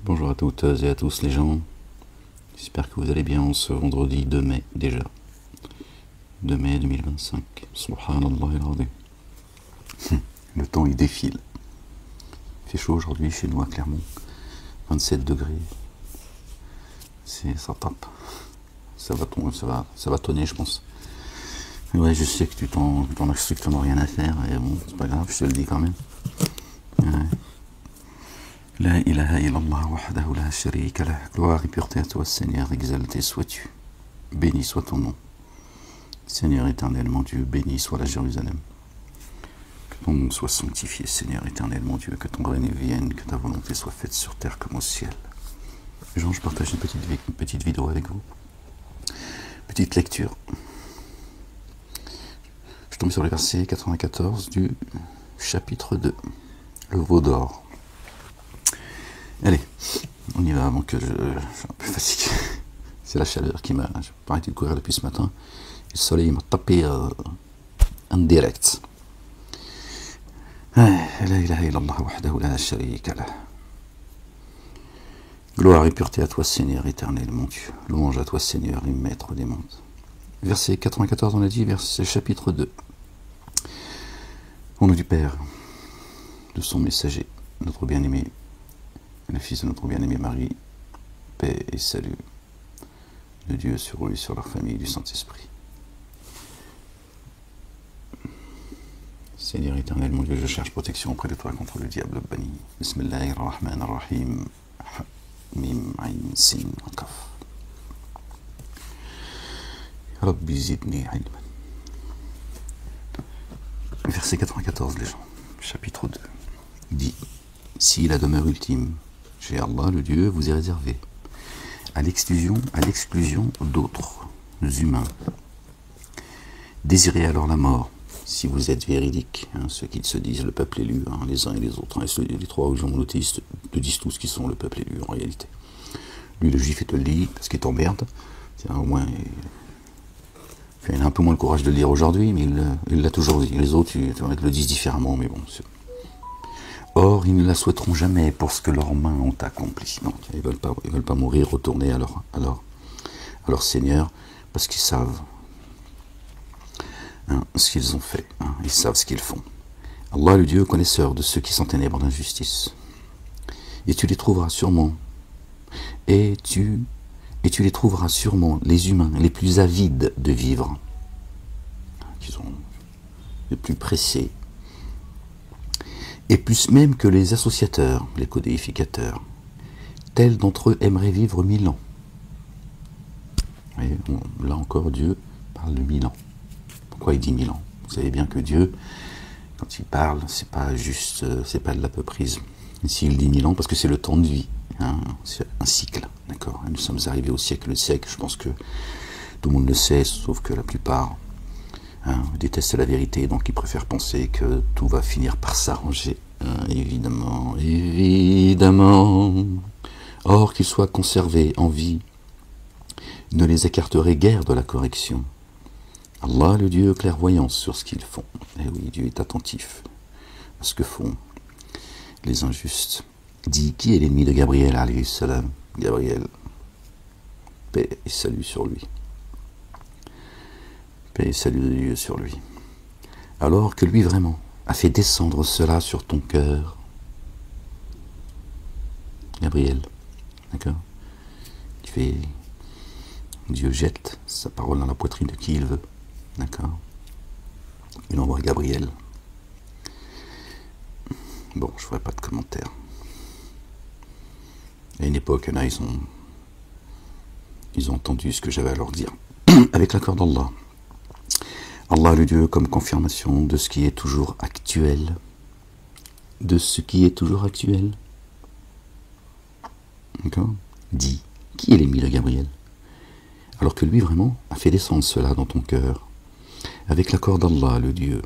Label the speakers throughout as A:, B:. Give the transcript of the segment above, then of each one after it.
A: Bonjour à toutes et à tous les gens, j'espère que vous allez bien ce vendredi 2 mai déjà, 2 mai 2025, subhanallah al-azim. Le temps il défile, il fait chaud aujourd'hui chez nous à Clermont, 27 degrés, ça tape, ça va tonner je pense. Mais ouais, je sais que tu t'en as strictement rien à faire, et bon, c'est pas grave, je te le dis quand même. Ouais. La ilaha illallah wahdahu la sharika lah. Gloire et pureté à toi, Seigneur, exalté sois-tu. Béni soit ton nom. Seigneur éternel, mon Dieu, béni soit la Jérusalem. Que ton nom soit sanctifié, Seigneur éternel, mon Dieu, que ton règne vienne, que ta volonté soit faite sur terre comme au ciel. Jean, je partage une petite vidéo avec vous. Petite lecture. Je tombe sur le verset 94 du chapitre 2, le veau d'or. Allez, on y va avant que je suis un peu fatigué. C'est la chaleur qui m'a... J'ai pas arrêté de courir depuis ce matin. Le soleil m'a tapé en direct. La ilaha illallah wahdahu la sharika lah. Gloire et pureté à toi, Seigneur éternel, mon Dieu. Louange à toi, Seigneur, et maître des mondes. Verset 94, on a dit, verset chapitre 2. Au nom du Père, de son messager, notre bien-aimé, le Fils de notre bien-aimé Marie, paix et salut de Dieu sur eux et sur leur famille, du Saint-Esprit. Seigneur éternel, mon Dieu, je cherche protection auprès de toi contre le diable banni. Bismillahirrahmanirrahim. Mim, ayn, sin, kaf. Rabbi zidni ilman. Verset 94, les gens, chapitre 2, dit: si la demeure ultime, chez Allah le Dieu, vous est réservée, à l'exclusion d'autres humains, désirez alors la mort, si vous êtes véridiques, ceux qui se disent le peuple élu, les uns et les autres, les trois religions monothéistes te disent tous qu'ils sont le peuple élu en réalité. Lui le juif il te le dit parce qu'il t'emmerde, au moins il a un peu moins le courage de le dire aujourd'hui, mais il l'a toujours dit. Les autres ils le disent différemment, mais bon. Or, ils ne la souhaiteront jamais pour ce que leurs mains ont accompli. Donc, ils ne veulent pas mourir, retourner à leur Seigneur, parce qu'ils savent ce qu'ils ont fait. Ils savent ce qu'ils font. Allah, le Dieu connaisseur de ceux qui sont ténèbres d'injustice. Et tu les trouveras sûrement. Et tu les trouveras sûrement, les humains, les plus avides de vivre, qui sont les plus pressés, et plus même que les associateurs, les codéificateurs, tels d'entre eux aimeraient vivre 1000 ans. Et là encore, Dieu parle de 1000 ans. Pourquoi il dit 1000 ans? Vous savez bien que Dieu, quand il parle, c'est pas juste, c'est pas de la peu prise. Ici, il dit 1000 ans parce que c'est le temps de vie, c'est un cycle, d'accord. Nous sommes arrivés au siècle de siècle. Je pense que tout le monde le sait, sauf que la plupart détestent la vérité, donc ils préfèrent penser que tout va finir par s'arranger. Évidemment. Or, qu'ils soient conservés en vie, ne les écarterait guère de la correction. Allah, le Dieu clairvoyant sur ce qu'ils font. Et oui, Dieu est attentif à ce que font les injustes. Dit, qui est l'ennemi de Gabriel, alayhi salam? Gabriel, paix et salut sur lui. Paix et salut de Dieu sur lui. Alors que lui vraiment a fait descendre cela sur ton cœur. Gabriel, d'accord? Dieu jette sa parole dans la poitrine de qui il veut, d'accord? Il envoie Gabriel. Bon, je ne ferai pas de commentaires. À une époque, là, ils ont entendu ce que j'avais à leur dire, avec l'accord d'Allah. Allah le Dieu comme confirmation de ce qui est toujours actuel. De ce qui est toujours actuel. D'accord? Dit, qui est l'ennemi de Gabriel? Alors que lui vraiment a fait descendre cela dans ton cœur, avec l'accord d'Allah le Dieu,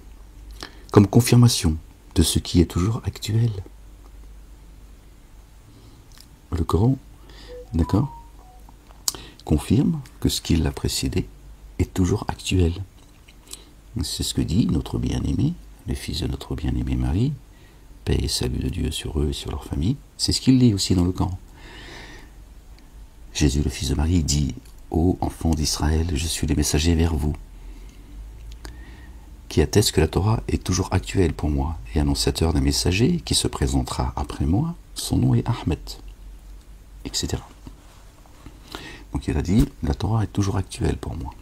A: comme confirmation de ce qui est toujours actuel. Le Coran, d'accord, confirme que ce qui l'a précédé est toujours actuel. C'est ce que dit notre bien-aimé, le fils de notre bien-aimé Marie, paix et salut de Dieu sur eux et sur leur famille. C'est ce qu'il dit aussi dans le Coran. Jésus, le fils de Marie, dit « Ô enfants d'Israël, je suis le messager vers vous, qui atteste que la Torah est toujours actuelle pour moi, et annonciateur d'un messager qui se présentera après moi, son nom est Ahmed, etc. » Donc il a dit « La Torah est toujours actuelle pour moi. »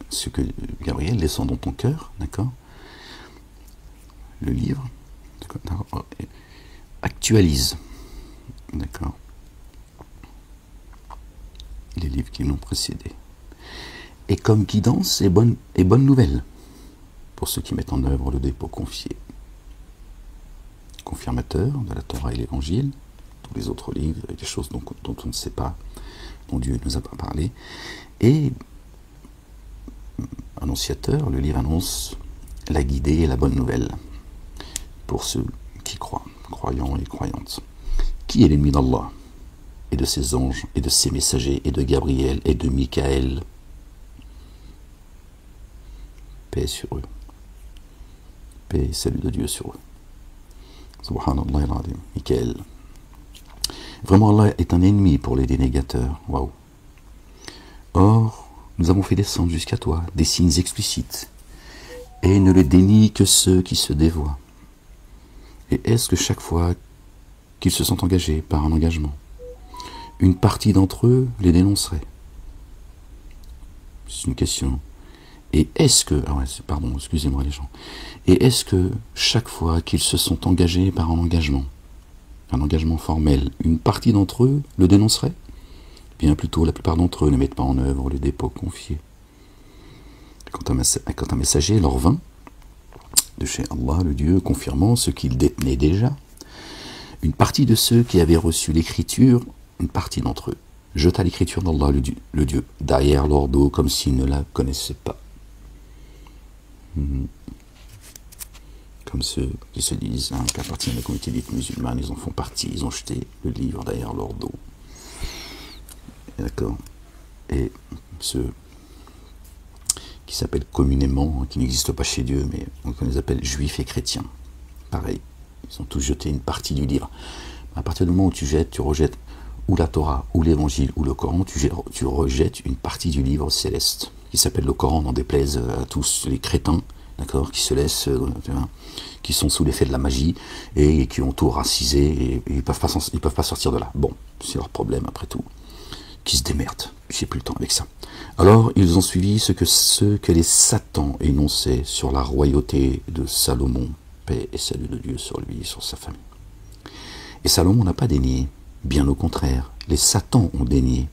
A: Ce que Gabriel descend dans ton cœur, d'accord? Le livre, actualise, d'accord, les livres qui l'ont précédé. Et comme guidance et bonne nouvelle pour ceux qui mettent en œuvre le dépôt confié. Confirmateur de la Torah et l'Évangile, tous les autres livres, des choses dont on ne sait pas, dont Dieu ne nous a pas parlé. Et annonciateur, le livre annonce la guidée et la bonne nouvelle pour ceux qui croient, croyants et croyantes. Qui est l'ennemi d'Allah et de ses anges et de ses messagers et de Gabriel et de Michaël? Paix sur eux. Paix et salut de Dieu sur eux. Subhanallah al-Azim. Michaël. Vraiment, Allah est un ennemi pour les dénégateurs. Waouh. Or, nous avons fait descendre jusqu'à toi des signes explicites, et ne le dénient que ceux qui se dévoient. Et est-ce que chaque fois qu'ils se sont engagés par un engagement, une partie d'entre eux les dénoncerait? C'est une question. Et est-ce que, pardon, excusez-moi les gens, et est-ce que chaque fois qu'ils se sont engagés par un engagement formel, une partie d'entre eux le dénoncerait? Bien plutôt, la plupart d'entre eux ne mettent pas en œuvre le dépôt confié. Quand un messager leur vint de chez Allah, le Dieu, confirmant ce qu'ils détenaient déjà, une partie de ceux qui avaient reçu l'écriture, une partie d'entre eux, jeta l'écriture d'Allah, le Dieu, derrière leur dos, comme s'ils ne la connaissaient pas. Comme ceux qui se disent qu'à partir de la communauté dite musulmane, ils en font partie, ils ont jeté le livre derrière leur dos. D'accord. Et ceux qui s'appellent communément, qui n'existent pas chez Dieu, mais on les appelle juifs et chrétiens. Pareil, ils ont tous jeté une partie du livre. À partir du moment où tu rejettes ou la Torah, ou l'Évangile, ou le Coran, tu rejettes une partie du livre céleste, qui s'appelle le Coran, n'en déplaise à tous les crétins, d'accord, qui se laissent, qui sont sous l'effet de la magie, et qui ont tout racisé, et ils peuvent pas sortir de là. Bon, c'est leur problème après tout. Qui se démerdent, j'ai plus le temps avec ça. Alors, ils ont suivi ce que les satans énonçaient sur la royauté de Salomon, paix et salut de Dieu sur lui et sur sa famille. Et Salomon n'a pas dénié, bien au contraire, les satans ont dénié.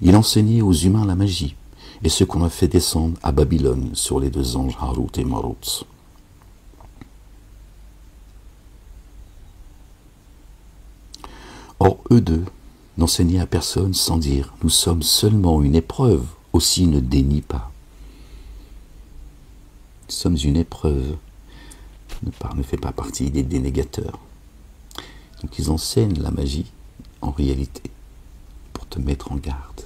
A: Il enseignait aux humains la magie, et ce qu'on a fait descendre à Babylone sur les deux anges Harut et Marut. Or, eux deux n'enseignaient à personne sans dire « Nous sommes seulement une épreuve », aussi ne dénie pas. Nous sommes une épreuve, ne fait pas partie des dénégateurs. Donc ils enseignent la magie, en réalité, pour te mettre en garde.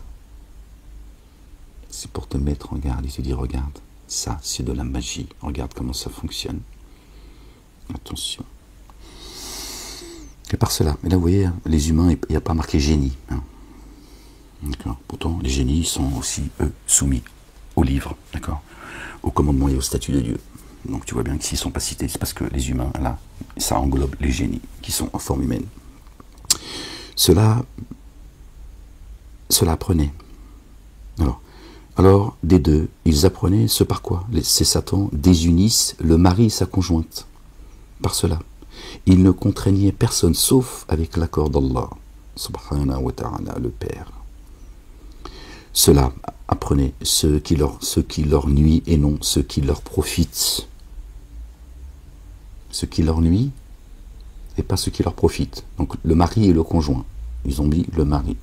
A: C'est pour te mettre en garde. Il te dit, regarde, ça c'est de la magie. Regarde comment ça fonctionne. Attention. Et par cela, mais là vous voyez, les humains, il n'y a pas marqué génie. Hein. D'accord. Pourtant, les génies sont aussi, eux, soumis au livre, d'accord, au commandement et au statut de Dieu. Donc tu vois bien que s'ils ne sont pas cités, c'est parce que les humains, là, ça englobe les génies qui sont en forme humaine. Cela apprenait. Alors, des deux, ils apprenaient ce par quoi ces satans désunissent le mari et sa conjointe. Par cela. Ils ne contraignaient personne, sauf avec l'accord d'Allah, subhanahu wa ta'ala, le Père. Cela apprenait ce qui leur nuit et non ce qui leur profite. Ce qui leur nuit et pas ce qui leur profite. Donc le mari et le conjoint. Ils ont mis le mari.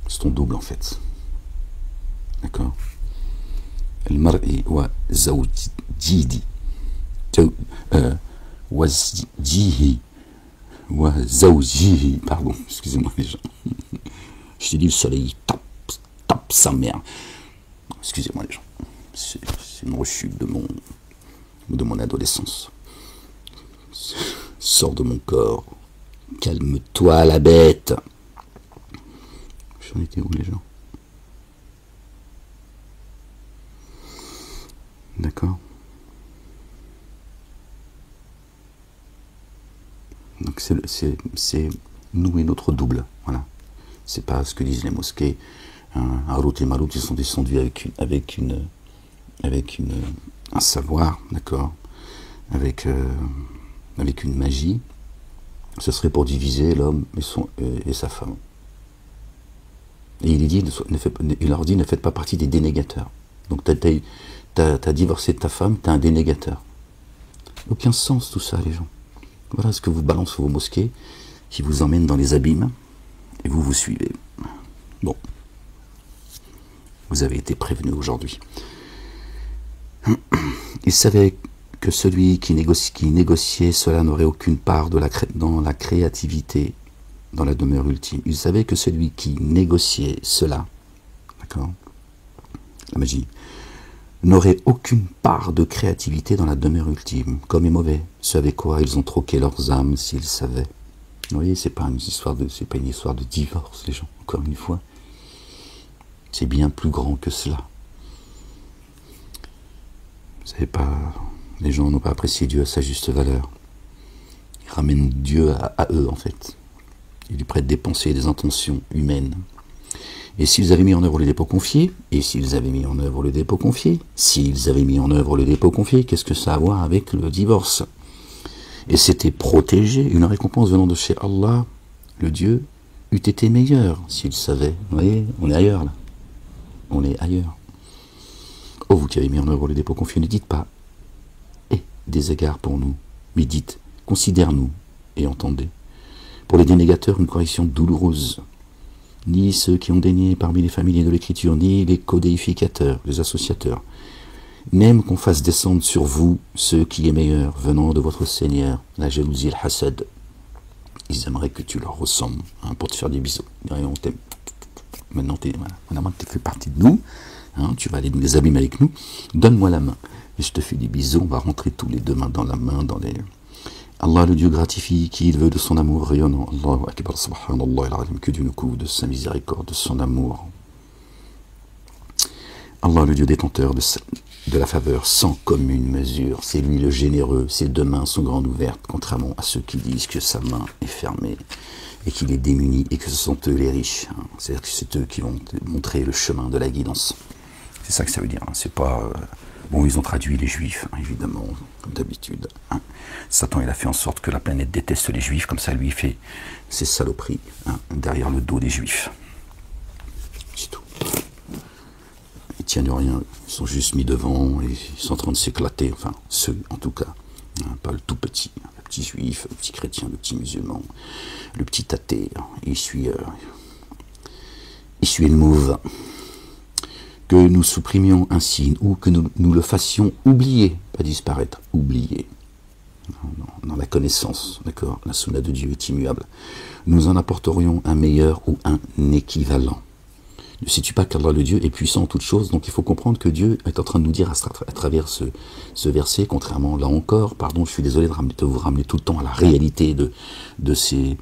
A: C'est ton double en fait. D'accord. المرء وزوجه وزوجه pardon, excusez-moi les gens. Je t'ai dit le soleil tape sa mère. Excusez-moi les gens. C'est une rechute de mon adolescence. sors de mon corps. Calme-toi, la bête. J'en étais où, les gens? D'accord. Donc c'est nous et notre double. Voilà. C'est pas ce que disent les mosquées. Harut et Marut, ils sont descendus avec un savoir, d'accord, avec une magie. Ce serait pour diviser l'homme et sa femme. Et il leur dit, ne faites pas partie des dénégateurs. Donc t'as divorcé de ta femme, t'es un dénégateur. Aucun sens tout ça, les gens. Voilà ce que vous balancent vos mosquées, qui vous emmènent dans les abîmes, et vous suivez. Bon. Vous avez été prévenu aujourd'hui. Il savait que celui qui négociait cela n'aurait aucune part dans la créativité, dans la demeure ultime. Il savait que celui qui négociait cela, d'accord, la magie, n'aurait aucune part de créativité dans la demeure ultime. Comme est mauvais, ce avec quoi ils ont troqué leurs âmes s'ils savaient. Vous voyez, c'est pas une histoire de divorce, les gens, encore une fois. C'est bien plus grand que cela. Vous savez pas, les gens n'ont pas apprécié Dieu à sa juste valeur. Ils ramènent Dieu à eux, en fait. Ils lui prêtent des pensées et des intentions humaines. Et s'ils avaient mis en œuvre le dépôt confié, qu'est-ce que ça a à voir avec le divorce? Et c'était protégé, une récompense venant de chez Allah, le Dieu, eût été meilleur s'il savait. Vous voyez, on est ailleurs, là. On est ailleurs. Oh, vous qui avez mis en œuvre le dépôt confié, ne dites pas « Eh, des égards pour nous », mais dites « Considère-nous et entendez ». Pour les dénégateurs, une correction douloureuse. Ni ceux qui ont dénié parmi les familiers de l'écriture, ni les codéificateurs, les associateurs, n'aiment qu'on fasse descendre sur vous ce qui est meilleur, venant de votre Seigneur, la jalousie et le hasad. Ils aimeraient que tu leur ressembles, hein, pour te faire des bisous. On t'aime. Maintenant, tu fais partie de nous, hein, tu vas aller nous les abîmer avec nous, donne-moi la main. Et je te fais des bisous, on va rentrer tous les deux mains dans la main, dans les... Allah, le Dieu, gratifie qui il veut de son amour rayonnant. Allahu Akbar, subhanallah, al-alim, que Dieu nous couvre de sa miséricorde, de son amour. Allah, le Dieu détenteur de la faveur sans commune mesure. C'est lui le généreux, ses deux mains sont grandes ouvertes, contrairement à ceux qui disent que sa main est fermée et qu'il est démuni et que ce sont eux les riches. Hein. C'est-à-dire que c'est eux qui vont montrer le chemin de la guidance. C'est ça que ça veut dire. Hein. C'est pas... Bon, ils ont traduit les juifs, hein, évidemment, comme d'habitude. Hein. Satan, il a fait en sorte que la planète déteste les juifs, comme ça, lui, fait ses saloperies, hein, derrière le dos des juifs. C'est tout. Ils tiennent rien, ils sont juste mis devant, et ils sont en train de s'éclater, enfin, ceux, en tout cas. Hein, pas le tout petit, hein, le petit juif, le petit chrétien, le petit musulman, le petit athée, hein, il suit le mauve. Que nous supprimions un signe ou que nous le fassions oublier, pas disparaître, oublier. Dans la connaissance, d'accord, la sunna de Dieu est immuable. Nous en apporterions un meilleur ou un équivalent. Ne sais-tu pas qu'Allah le Dieu est puissant en toutes choses, donc il faut comprendre que Dieu est en train de nous dire à travers ce verset, contrairement là encore, pardon, je suis désolé de vous ramener tout le temps à la réalité de ces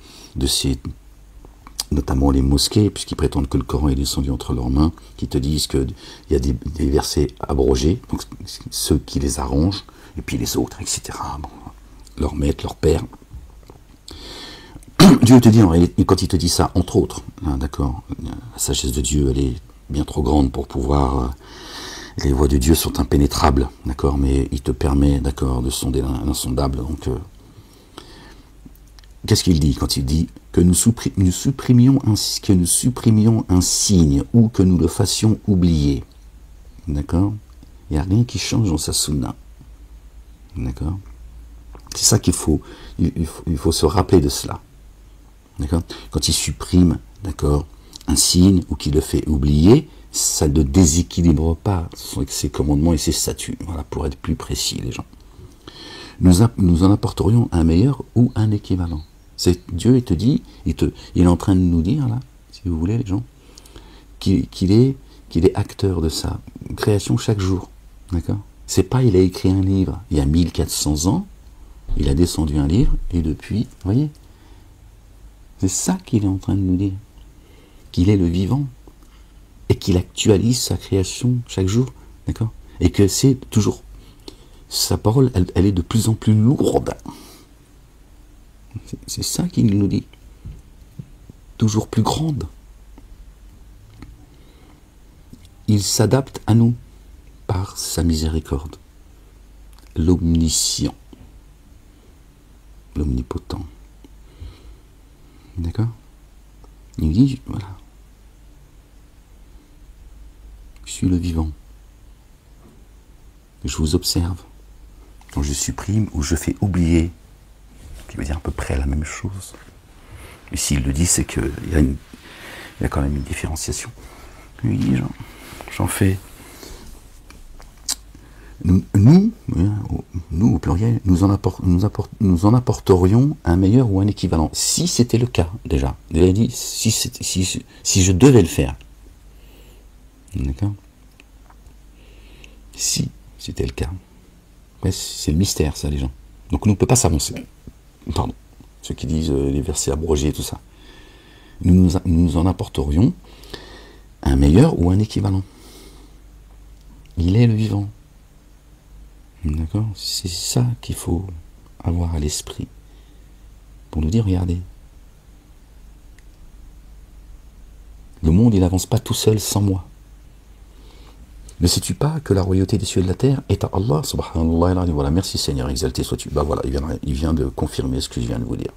A: notamment les mosquées, puisqu'ils prétendent que le Coran est descendu entre leurs mains, qui te disent qu'il y a des versets abrogés, donc ceux qui les arrangent, et puis les autres, etc. Bon, leur maître, leur père. Dieu te dit, en réalité, quand il te dit ça, entre autres, hein, d'accord, la sagesse de Dieu, elle est bien trop grande pour pouvoir... les voies de Dieu sont impénétrables, d'accord, mais il te permet, d'accord, de sonder l'insondable, donc... Qu'est-ce qu'il dit quand il dit que nous supprimions un signe ou que nous le fassions oublier? D'accord? Il n'y a rien qui change dans sa sunna. D'accord? C'est ça qu'il faut, il faut se rappeler de cela. D'accord? Quand il supprime, d'accord, un signe ou qu'il le fait oublier, ça ne déséquilibre pas ses commandements et ses statuts. Voilà, pour être plus précis, les gens. Nous en apporterions un meilleur ou un équivalent. C'est Dieu, il te dit, il est en train de nous dire, là, si vous voulez, les gens, qu'il est acteur de sa création chaque jour. D'accord? C'est pas, il a écrit un livre il y a 1400 ans, Il a descendu un livre, et depuis, vous voyez, c'est ça qu'il est en train de nous dire. Qu'il est le vivant, et qu'il actualise sa création chaque jour, d'accord? Et que c'est toujours, sa parole, elle est de plus en plus lourde. C'est ça qu'il nous dit. Toujours plus grande. Il s'adapte à nous par sa miséricorde. L'omniscient. L'omnipotent. D'accord? Il dit, voilà. Je suis le vivant. Je vous observe. Quand je supprime ou je fais oublier, qui veut dire à peu près la même chose. Et s'il le dit, c'est qu'il y a quand même une différenciation. Il dit, j'en fais. Nous, au pluriel, nous en apporterions un meilleur ou un équivalent. Si c'était le cas, déjà. Il a dit, si je devais le faire. D'accord? Si c'était le cas. Ouais, c'est le mystère, ça, les gens. Donc, nous, on ne peut pas s'avancer. Pardon. Ceux qui disent les versets abrogés et tout ça. Nous en apporterions un meilleur ou un équivalent. Il est le vivant. D'accord? C'est ça qu'il faut avoir à l'esprit. Pour nous dire, regardez. Le monde, il n'avance pas tout seul sans moi. Ne sais-tu pas que la royauté des cieux et de la terre est à Allah, subhanallah, voilà, merci Seigneur, exalté sois-tu. Bah voilà, il vient de confirmer ce que je viens de vous dire.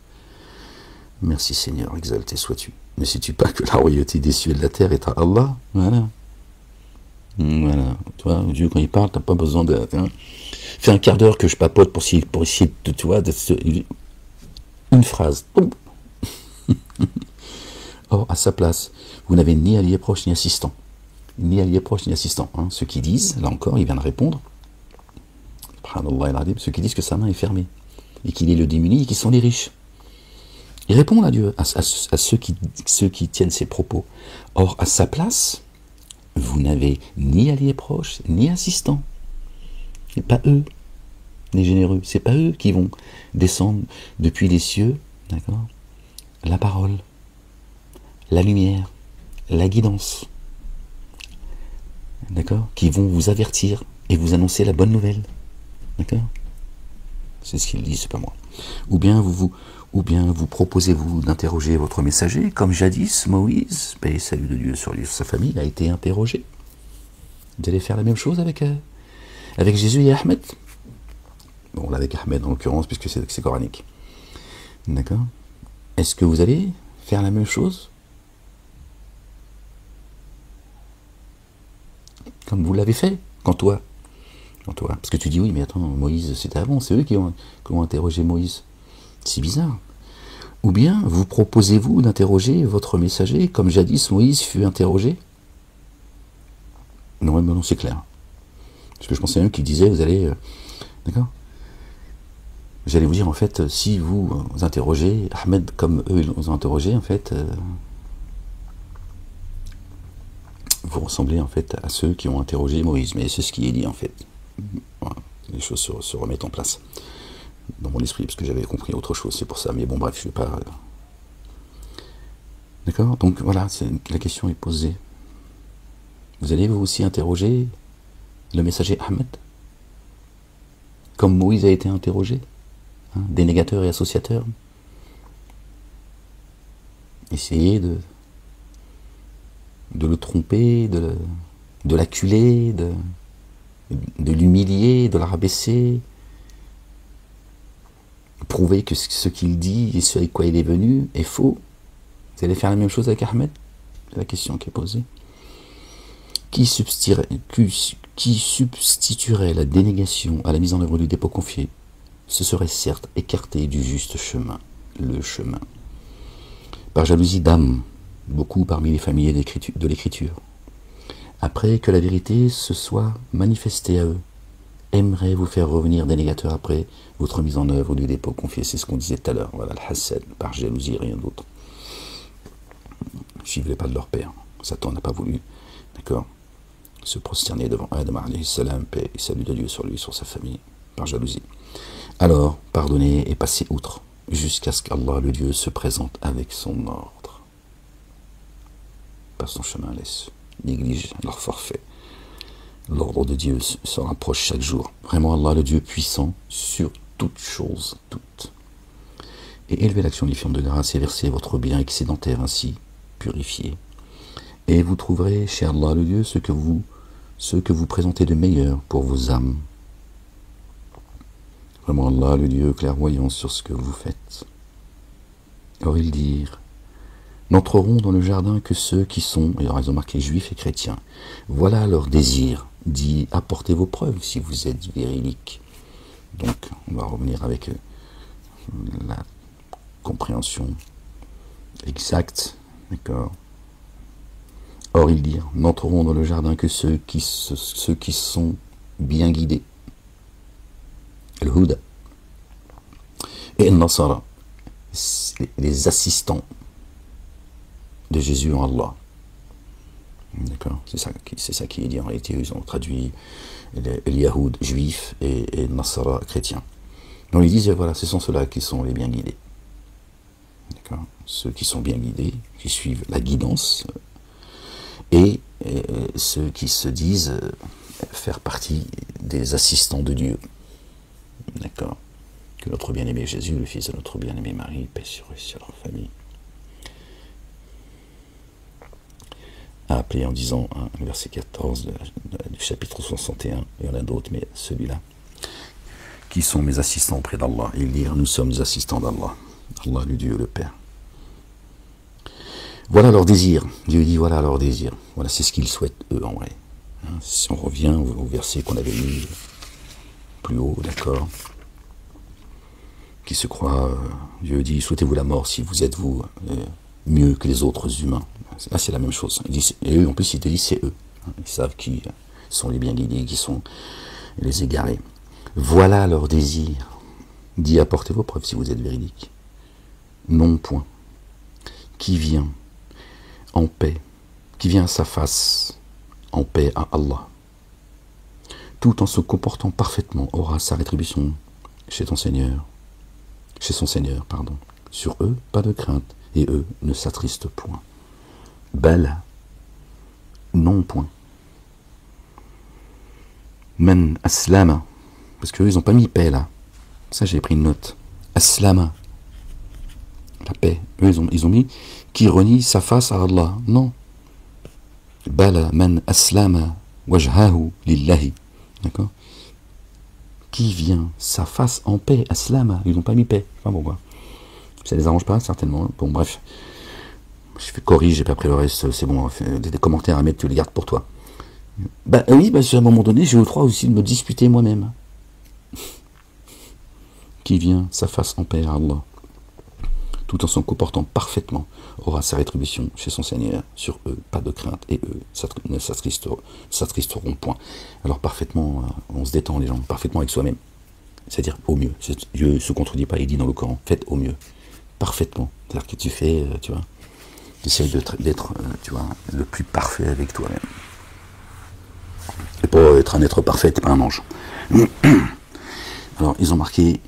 A: Merci Seigneur, exalté sois-tu. Ne sais-tu pas que la royauté des cieux et de la terre est à Allah? Voilà. Voilà. Tu vois, Dieu, quand il parle, t'as pas besoin de... Hein, fais un quart d'heure que je papote pour essayer de, tu vois, une phrase. Or, à sa place, vous n'avez ni allié proche ni assistant. Ni allié proche ni assistant. Hein. Ceux qui disent, là encore, il vient de répondre, ceux qui disent que sa main est fermée, et qu'il est le démuni, et qu'ils sont les riches. Il répond à Dieu, à ceux qui tiennent ses propos. Or, à sa place, vous n'avez ni allié proche, ni assistant. C'est pas eux, les généreux. C'est pas eux qui vont descendre depuis les cieux, d'accord, la parole, la lumière, la guidance, d'accord, qui vont vous avertir et vous annoncer la bonne nouvelle, d'accord. C'est ce qu'il dit, c'est pas moi. Ou bien vous proposez-vous d'interroger votre messager, comme jadis Moïse, paix et salut de Dieu sur lui et sur sa famille, a été interrogé. Vous allez faire la même chose avec Jésus et Ahmed. Bon, là avec Ahmed en l'occurrence, puisque c'est coranique. D'accord? Est-ce que vous allez faire la même chose? Comme vous l'avez fait, quand toi. Parce que tu dis oui, mais attends, Moïse, c'était avant, c'est eux qui ont interrogé Moïse. C'est bizarre. Ou bien, vous proposez-vous d'interroger votre messager, comme jadis Moïse fut interrogé? Non, mais non, c'est clair. Parce que je pensais même qu'il disait, vous allez... d'accord? J'allais vous dire, en fait, si vous interrogez Ahmed comme eux ils ont interrogé, en fait, vous ressemblez en fait à ceux qui ont interrogé Moïse. Mais c'est ce qui est dit, en fait. Voilà. Les choses se remettent en place dans mon esprit, parce que j'avais compris autre chose, c'est pour ça. Mais bon, bref, je ne vais pas... D'accord? Donc voilà, la question est posée. Vous allez vous aussi interroger le messager Ahmed, comme Moïse a été interrogé, hein, dénégateur et associateur. Essayez de le tromper, de l'acculer, de l'humilier, de le rabaisser, prouver que ce qu'il dit et ce avec quoi il est venu est faux. Vous allez faire la même chose avec Ahmed? C'est la question qui est posée. Qui substituerait la dénégation à la mise en œuvre du dépôt confié? Ce serait certes écarté du juste chemin, le chemin. Par jalousie d'âme, beaucoup parmi les familiers de l'écriture, après que la vérité se soit manifestée à eux, aimeraient vous faire revenir dénégateur après votre mise en œuvre du dépôt confié. C'est ce qu'on disait tout à l'heure. Voilà, le hassad, par jalousie, rien d'autre. Suivez pas de leur père. Satan n'a pas voulu, d'accord, se prosterner devant Adam alayhi salam, paix et salut de Dieu sur lui, sur sa famille, par jalousie. Alors, pardonnez et passez outre, jusqu'à ce qu'Allah, le Dieu, se présente avec son ordre. Passe ton chemin, laisse, néglige leur forfait. L'ordre de Dieu se rapproche chaque jour. Vraiment, Allah, le Dieu puissant, sur toutes choses, toutes. Et élevez l'action différente de grâce et versez votre bien excédentaire ainsi, purifié. Et vous trouverez chez Allah, le Dieu, ce que vous présentez de meilleur pour vos âmes. Vraiment, Allah, le Dieu, clairvoyant sur ce que vous faites. Or, ils dirent, n'entreront dans le jardin que ceux qui sont, et alors ils ont marqué juifs et chrétiens. Voilà leur désir, dit, apportez vos preuves si vous êtes véridiques. Donc, on va revenir avec la compréhension exacte, d'accord. Or, ils dirent, n'entreront dans le jardin que ceux qui sont bien guidés. Al-Huda. Et Al-Nasara, les assistants de Jésus en Allah. D'accord, c'est ça qui est dit en réalité. Ils ont traduit les Yahoud juifs et Nasara chrétiens. Donc ils disent, voilà, ce sont ceux-là qui sont les bien guidés. D'accord, ceux qui sont bien guidés, qui suivent la guidance, et ceux qui se disent faire partie des assistants de Dieu. D'accord, que notre bien-aimé Jésus, le fils de notre bien-aimé Marie, paix sur eux et sur leur famille, a appelé en disant, hein, le verset 14 du chapitre 61, il y en a d'autres, mais celui-là, qui sont mes assistants auprès d'Allah. Ils dirent, nous sommes assistants d'Allah, Allah le Dieu, le Père. Voilà leur désir. Dieu dit, voilà leur désir. Voilà, c'est ce qu'ils souhaitent, eux, en vrai. Hein, si on revient au verset qu'on avait mis plus haut, d'accord, qui se croit, Dieu dit, souhaitez-vous la mort si vous êtes, vous, mieux que les autres humains. Là, c'est la même chose. Et eux, en plus, ils te disent, c'est eux. Ils savent qui sont les bien guidés, qui sont les égarés. Voilà leur désir. Dit, apportez vos preuves si vous êtes véridiques. Non, point. Qui vient en paix, qui vient à sa face, en paix à Allah, tout en se comportant parfaitement, aura sa rétribution chez ton Seigneur, chez son Seigneur, pardon. Sur eux, pas de crainte, et eux ne s'attristent point. Bala, non point. Men aslama, parce qu'eux, ils n'ont pas mis paix là. Ça, j'ai pris une note. Aslama, la paix. Eux, ils ont mis qui renie sa face à Allah. Non. Bala, men aslama, wajhahu lillahi. D'accord? Qui vient sa face en paix, aslama. Ils n'ont pas mis paix. Enfin bon, quoi. Ça les arrange pas, certainement. Bon, bref. Je fais corrige, et puis après le reste, c'est bon. Des commentaires à mettre, tu les gardes pour toi. Bah oui, à un moment donné, j'ai le droit aussi de me disputer moi-même. Qui vient sa face en paix à Allah, tout en se comportant parfaitement, aura sa rétribution chez son Seigneur. Sur eux, pas de crainte, et eux ne s'attristeront point. Alors parfaitement, on se détend les gens, parfaitement avec soi-même. C'est-à-dire au mieux. Dieu ne se contredit pas, il dit dans le Coran, faites au mieux. Parfaitement. C'est-à-dire que tu fais, tu vois, tu essayes d'être, tu vois, le plus parfait avec toi-même. Et pour être un être parfait, t'es pas un ange. Alors, ils ont marqué,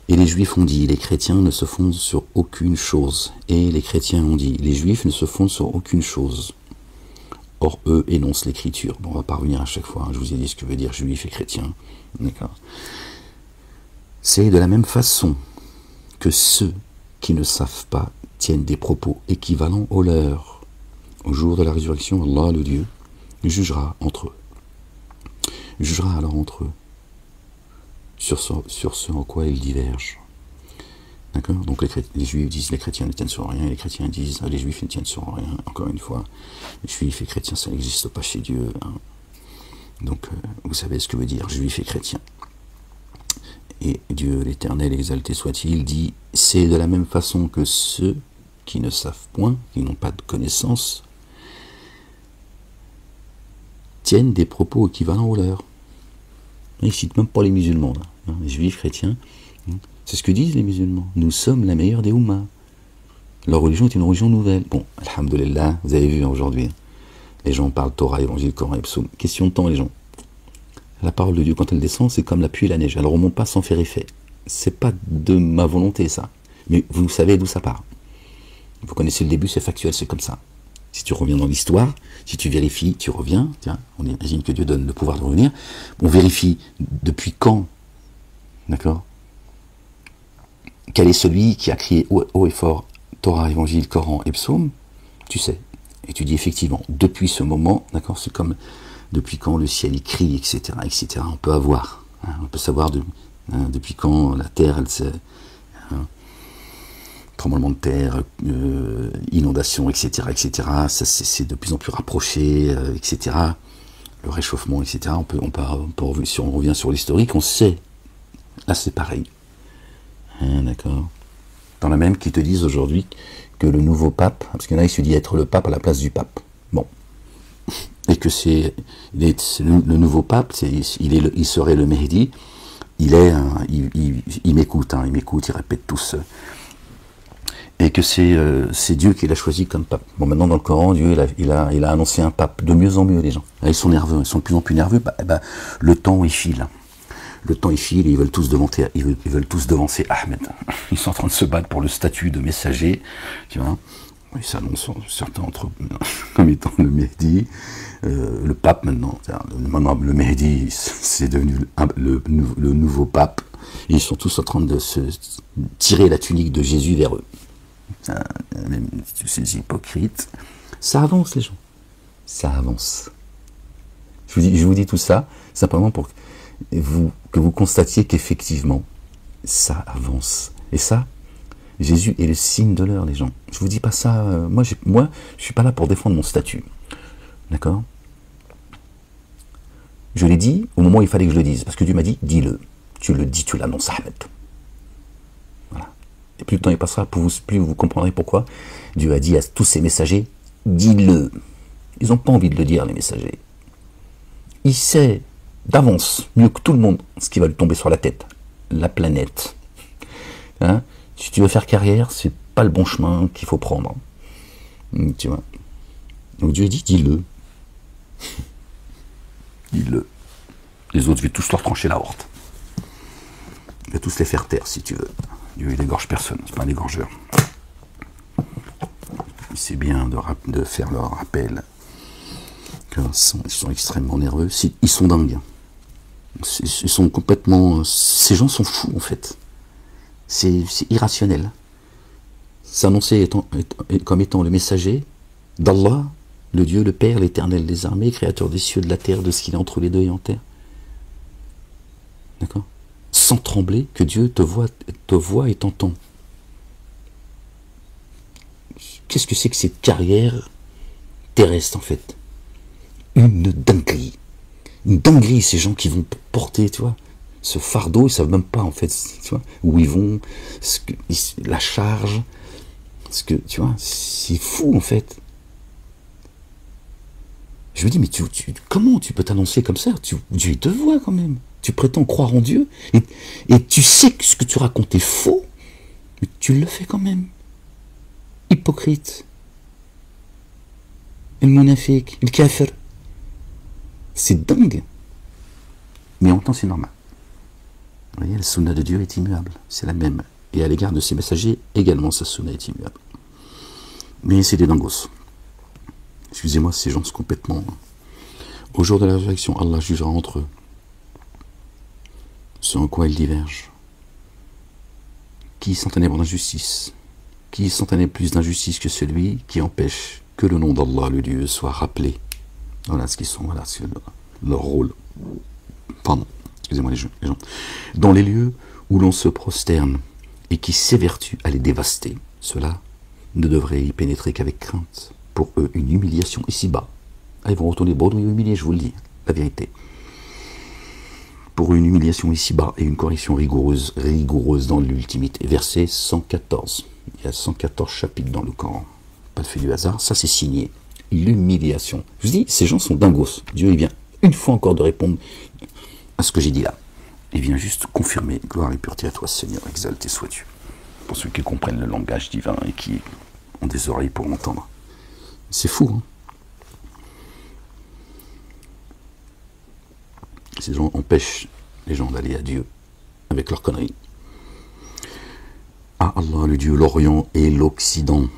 A: et les Juifs ont dit, les chrétiens ne se fondent sur aucune chose. Et les chrétiens ont dit, les Juifs ne se fondent sur aucune chose. Or, eux énoncent l'écriture. Bon, on va pas revenir à chaque fois, hein, je vous ai dit ce que veut dire Juif et chrétien. D'accord. C'est de la même façon que ceux qui ne savent pas tiennent des propos équivalents aux leurs. Au jour de la résurrection, Allah, le Dieu, jugera entre eux. Jugera alors entre eux sur ce en quoi ils divergent. D'accord? Donc les Juifs disent les chrétiens ne tiennent sur rien, et les chrétiens disent les Juifs ne tiennent sur rien. Encore une fois, les Juifs et chrétiens, ça n'existe pas chez Dieu. Hein. Donc, vous savez ce que veut dire Juif et chrétien. Et Dieu, l'Éternel, exalté soit-il, dit, c'est de la même façon que ceux qui ne savent point, qui n'ont pas de connaissance, tiennent des propos équivalents aux leurs. Ils ne citent même pas les musulmans, là, hein, les Juifs, chrétiens. C'est ce que disent les musulmans. Nous sommes la meilleure des Ummahs. Leur religion est une religion nouvelle. Bon, alhamdoulilah, vous avez vu aujourd'hui, les gens parlent Torah, Évangile, Coran et Psaume. Question de temps, les gens. La parole de Dieu, quand elle descend, c'est comme la pluie et la neige. Elle ne remonte pas sans faire effet. C'est pas de ma volonté, ça. Mais vous savez d'où ça part. Vous connaissez le début, c'est factuel, c'est comme ça. Si tu reviens dans l'histoire, si tu vérifies, tu reviens. Tiens, on imagine que Dieu donne le pouvoir de revenir. On vérifie depuis quand, d'accord? Quel est celui qui a crié haut et fort Torah, Évangile, Coran et Psaume? Tu sais. Et tu dis effectivement, depuis ce moment, d'accord, c'est comme depuis quand le ciel il crie, etc., etc. On peut avoir, hein, on peut savoir depuis quand la terre, elle se, hein, tremblement de terre, inondation, etc., etc. Ça c'est de plus en plus rapproché, etc. Le réchauffement, etc. Si on revient sur l'historique, on sait. Là, c'est pareil. Hein, d'accord. T'en as même qui te disent aujourd'hui que le nouveau pape, parce qu'il y en a qui se dit être le pape à la place du pape. Bon. Et que le nouveau pape, il serait le Mehdi. Il m'écoute, hein, il répète tous. Et que c'est Dieu qui l'a choisi comme pape. Bon, maintenant dans le Coran, Dieu il a annoncé un pape. De mieux en mieux, les gens. Là, ils sont nerveux, ils sont de plus en plus nerveux. Le temps il file. Le temps il file et ils veulent tous devancer Ahmed. Ils sont en train de se battre pour le statut de messager. Tu vois, ils s'annoncent certains entre eux comme étant le Mehdi. Le pape maintenant. Maintenant le Mehdi, c'est devenu le nouveau pape. Et ils sont tous en train de se tirer la tunique de Jésus vers eux. Même ces hypocrites. Ça avance, les gens. Ça avance. Je vous dis tout ça simplement pour que vous constatiez qu'effectivement, ça avance. Et ça, Jésus est le signe de l'heure, les gens. Je vous dis pas ça. Moi, je suis pas là pour défendre mon statut. D'accord? Je l'ai dit au moment où il fallait que je le dise. Parce que Dieu m'a dit, dis-le. Tu le dis, tu l'annonces, Ahmed. Voilà. Et plus le temps il passera, plus vous comprendrez pourquoi Dieu a dit à tous ses messagers, dis-le. Ils n'ont pas envie de le dire, les messagers. Il sait d'avance, mieux que tout le monde, ce qui va lui tomber sur la tête. La planète. Hein? Si tu veux faire carrière, c'est pas le bon chemin qu'il faut prendre. Tu vois. Donc Dieu dit, dis-le. Dis-le. Les autres, je vais tous leur trancher la horte. Je vais tous les faire taire, si tu veux. Dieu, il n'égorge personne, c'est pas un égorgeur. C'est bien de faire leur rappel. Ils sont extrêmement nerveux. Ils sont dingues. Ils sont complètement... Ces gens sont fous, en fait. C'est irrationnel. S'annoncer comme étant le messager d'Allah, le Dieu, le Père, l'Éternel des armées, créateur des cieux, de la terre, de ce qu'il y a entre les deux et en terre. D'accord? Sans trembler, que Dieu te voit et t'entend. Qu'est-ce que c'est que cette carrière terrestre, en fait? Une dinguerie. Une dinguerie, ces gens qui vont porter, tu vois, ce fardeau, ils savent même pas, en fait, tu vois, où ils vont, la charge, tu vois, c'est fou, en fait. Je me dis, mais comment tu peux t'annoncer comme ça? Dieu te voit, quand même. Tu prétends croire en Dieu, et tu sais que ce que tu racontes est faux, mais tu le fais quand même. Hypocrite. Le monafik, le kafir. C'est dingue. Mais en même temps, c'est normal. Vous voyez, la sunna de Dieu est immuable. C'est la même. Et à l'égard de ses messagers, également, sa sunna est immuable. Mais c'est des dingos. Excusez-moi, ces gens sont complètement... Au jour de la résurrection, Allah jugera entre eux. Ce en quoi ils divergent. Qui s'entraîne pour l'injustice? Qui s'entraîne plus d'injustice que celui qui empêche que le nom d'Allah, le Dieu, soit rappelé? Voilà ce qu'ils sont, voilà leur rôle. Pardon, excusez-moi les gens. Dans les lieux où l'on se prosterne et qui s'évertue à les dévaster, ceux-là ne devraient y pénétrer qu'avec crainte. Pour eux, une humiliation ici-bas. Ah, ils vont retourner bredouilles humiliés, je vous le dis, la vérité. Pour une humiliation ici-bas et une correction rigoureuse dans l'ultimité. Verset 114. Il y a 114 chapitres dans le Coran. Pas de fait du hasard, ça c'est signé. L'humiliation. Je vous dis, ces gens sont dingos. Dieu, il vient une fois encore de répondre à ce que j'ai dit là. Il vient juste confirmer, gloire et pureté à toi, Seigneur, exalté sois-tu. Pour ceux qui comprennent le langage divin et qui ont des oreilles pour l'entendre. C'est fou, hein? Ces gens empêchent les gens d'aller à Dieu avec leurs conneries. À Allah, le Dieu, l'Orient et l'Occident.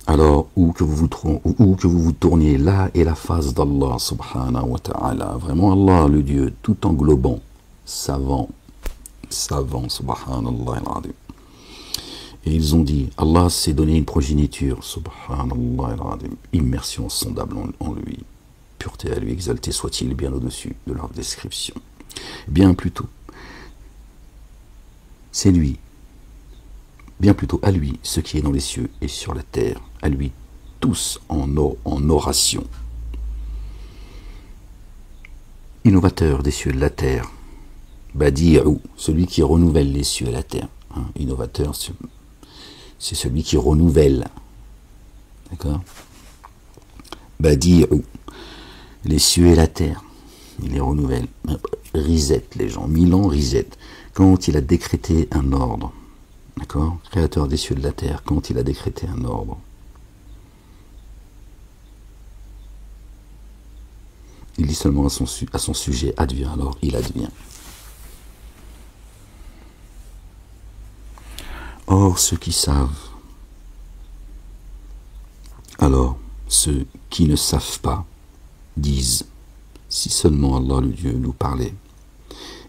A: Alors, où que vous vous tourniez, là est la face d'Allah, subhanahu wa ta'ala. Vraiment Allah, le Dieu, tout englobant, savant, subhanallah al-azim. Et ils ont dit, Allah s'est donné une progéniture, subhanallah al-azim, immersion insondable en lui, pureté à lui, exalté soit-il bien au-dessus de leur description. Bien plutôt, c'est lui, bien plutôt à lui, ce qui est dans les cieux et sur la terre, à lui, tous en oration. Innovateur des cieux et de la terre, Badi'u, celui qui renouvelle les cieux et la terre. Hein, innovateur, c'est celui qui renouvelle. D'accord? Badi'u, les cieux et la terre, il les renouvelle. Reset, les gens, 1000 ans reset. Quand il a décrété un ordre, d'accord? Créateur des cieux et de la terre, quand il a décrété un ordre, il dit seulement à son sujet, advient, alors il advient. Or, ceux qui savent, alors ceux qui ne savent pas, disent, si seulement Allah le Dieu nous parlait,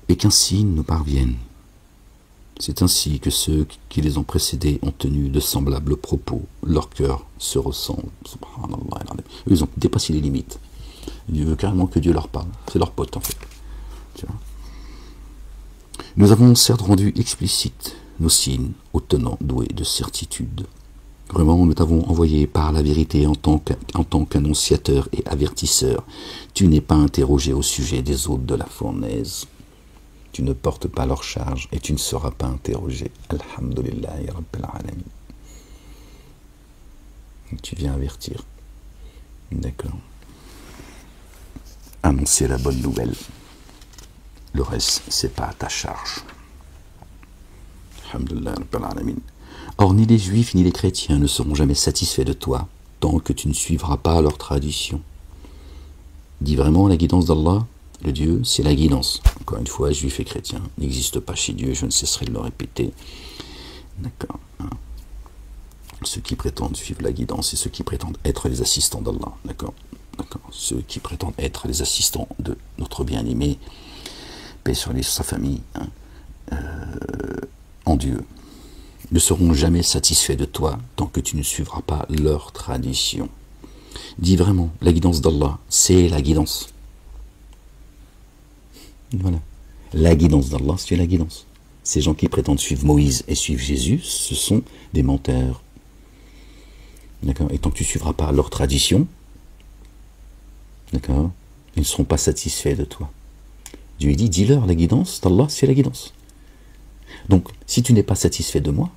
A: et qu'un signe nous parvienne. C'est ainsi que ceux qui les ont précédés ont tenu de semblables propos, leur cœur se ressemble. Subhanallah. Ils ont dépassé les limites. Dieu veut carrément que Dieu leur parle. C'est leur pote en fait. Tu vois. Nous avons certes rendu explicite nos signes aux tenants doués de certitude. Vraiment, nous t'avons envoyé par la vérité en tant qu'annonciateur et avertisseur. Tu n'es pas interrogé au sujet des hôtes de la fournaise. Tu ne portes pas leur charge et tu ne seras pas interrogé. Alhamdulillah ya Rabbil Alamin. Tu viens avertir. D'accord. Annoncer la bonne nouvelle. Le reste, c'est pas à ta charge. Alhamdulillah ya Rabbil Alamin. Or, ni les juifs ni les chrétiens ne seront jamais satisfaits de toi tant que tu ne suivras pas leur tradition. Dis vraiment la guidance d'Allah. Le Dieu, c'est la guidance. Encore une fois, juifs et chrétiens n'existent pas chez Dieu, je ne cesserai de le répéter. D'accord. Ceux qui prétendent suivre la guidance et ceux qui prétendent être les assistants d'Allah. D'accord. D'accord. Ceux qui prétendent être les assistants de notre bien-aimé, paix sur lui, sur sa famille, en Dieu, ne seront jamais satisfaits de toi tant que tu ne suivras pas leur tradition. Dis vraiment, la guidance d'Allah, c'est la guidance. Voilà. La guidance d'Allah, c'est la guidance. Ces gens qui prétendent suivre Moïse et suivre Jésus, ce sont des menteurs. D'accord. Et tant que tu ne suivras pas leur tradition, d'accord, ils ne seront pas satisfaits de toi. Dieu dit, dis-leur, la guidance d'Allah, c'est la guidance. Donc, si tu n'es pas satisfait de moi,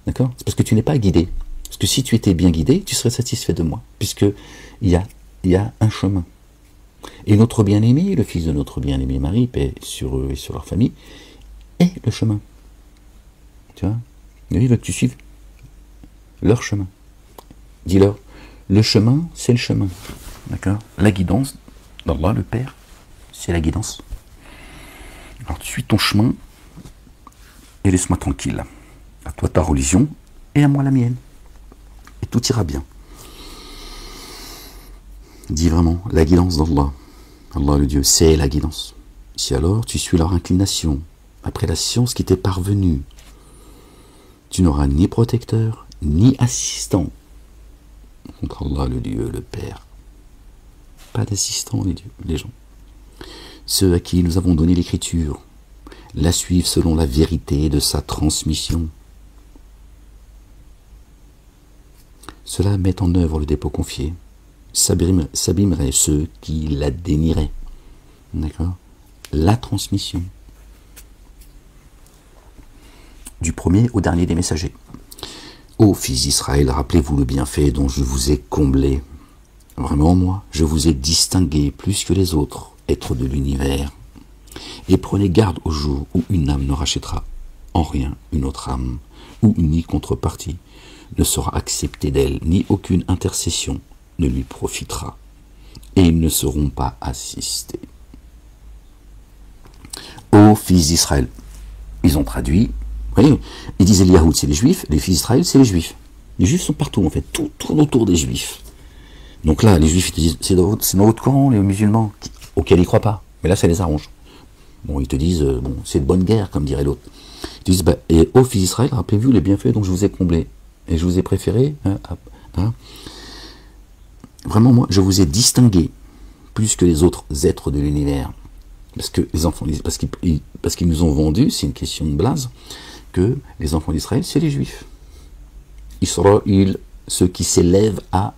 A: d'accord, c'est parce que tu n'es pas guidé. Parce que si tu étais bien guidé, tu serais satisfait de moi. Puisqu'il y a un chemin. Et notre bien-aimé, le fils de notre bien-aimé Marie, paix sur eux et sur leur famille, est le chemin. Tu vois? Il veut que tu suives leur chemin. Dis-leur, le chemin, c'est le chemin. D'accord? La guidance d'Allah, le Père, c'est la guidance. Alors tu suis ton chemin et laisse-moi tranquille. À toi ta religion et à moi la mienne. Et tout ira bien. Dis vraiment, la guidance d'Allah. Allah le Dieu, c'est la guidance. Si alors tu suis leur inclination, après la science qui t'est parvenue, tu n'auras ni protecteur, ni assistant. Contre Allah le Dieu, le Père. Pas d'assistant, les gens. Ceux à qui nous avons donné l'écriture, la suivent selon la vérité de sa transmission. Cela met en œuvre le dépôt confié. S'abîmeraient ceux qui la dénieraient. D'accord? La transmission. Du premier au dernier des messagers. Ô fils d'Israël, rappelez-vous le bienfait dont je vous ai comblé. Vraiment, moi, je vous ai distingué plus que les autres êtres de l'univers. Et prenez garde au jour où une âme ne rachètera en rien une autre âme, où ni contrepartie ne sera acceptée d'elle, ni aucune intercession ne lui profitera, et ils ne seront pas assistés. aux fils d'Israël. Ils ont traduit, vous voyez, ils disaient les Yahoud, c'est les Juifs, les fils d'Israël, c'est les Juifs. Les Juifs sont partout, en fait, tout tourne autour des Juifs. Donc là, les Juifs, ils te disent, c'est dans votre Coran, les musulmans, auxquels ils ne croient pas. Mais là, ça les arrange. Bon, ils te disent, bon, c'est de bonne guerre, comme dirait l'autre. Ils te disent, bah, et ô fils d'Israël, rappelez-vous les bienfaits dont je vous ai comblés. Et je vous ai préféré, vraiment, moi, je vous ai distingué plus que les autres êtres de l'univers. Parce que les enfants, parce qu'ils nous ont vendu, c'est une question de blase, que les enfants d'Israël, c'est les Juifs. Israël, ceux qui s'élèvent à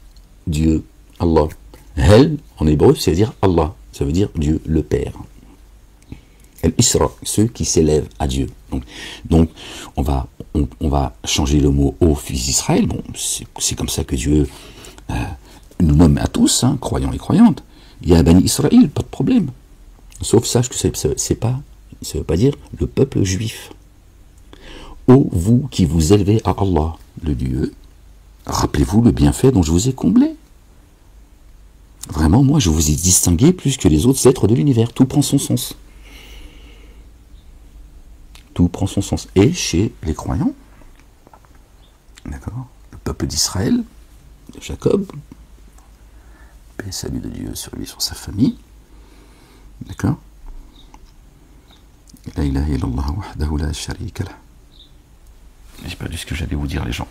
A: Dieu, Allah. Hel, en hébreu, c'est dire Allah, ça veut dire Dieu, le Père. El Isra, ceux qui s'élèvent à Dieu. Donc on va changer le mot au fils d'Israël. Bon, c'est comme ça que Dieu nous nomme à tous, hein, croyants et croyantes. Il y a Bani Israël, pas de problème. Sauf sache que ça veut pas dire le peuple juif. Ô vous qui vous élevez à Allah, le Dieu, rappelez-vous le bienfait dont je vous ai comblé. Vraiment, moi, je vous ai distingué plus que les autres êtres de l'univers. Tout prend son sens. Tout prend son sens. Et chez les croyants, d'accord, le peuple d'Israël, de Jacob, paix et salut de Dieu sur lui, sur sa famille, d'accord. La ilaha illallah wahdahu la sharika lah. J'ai perdu ce que j'allais vous dire, les gens.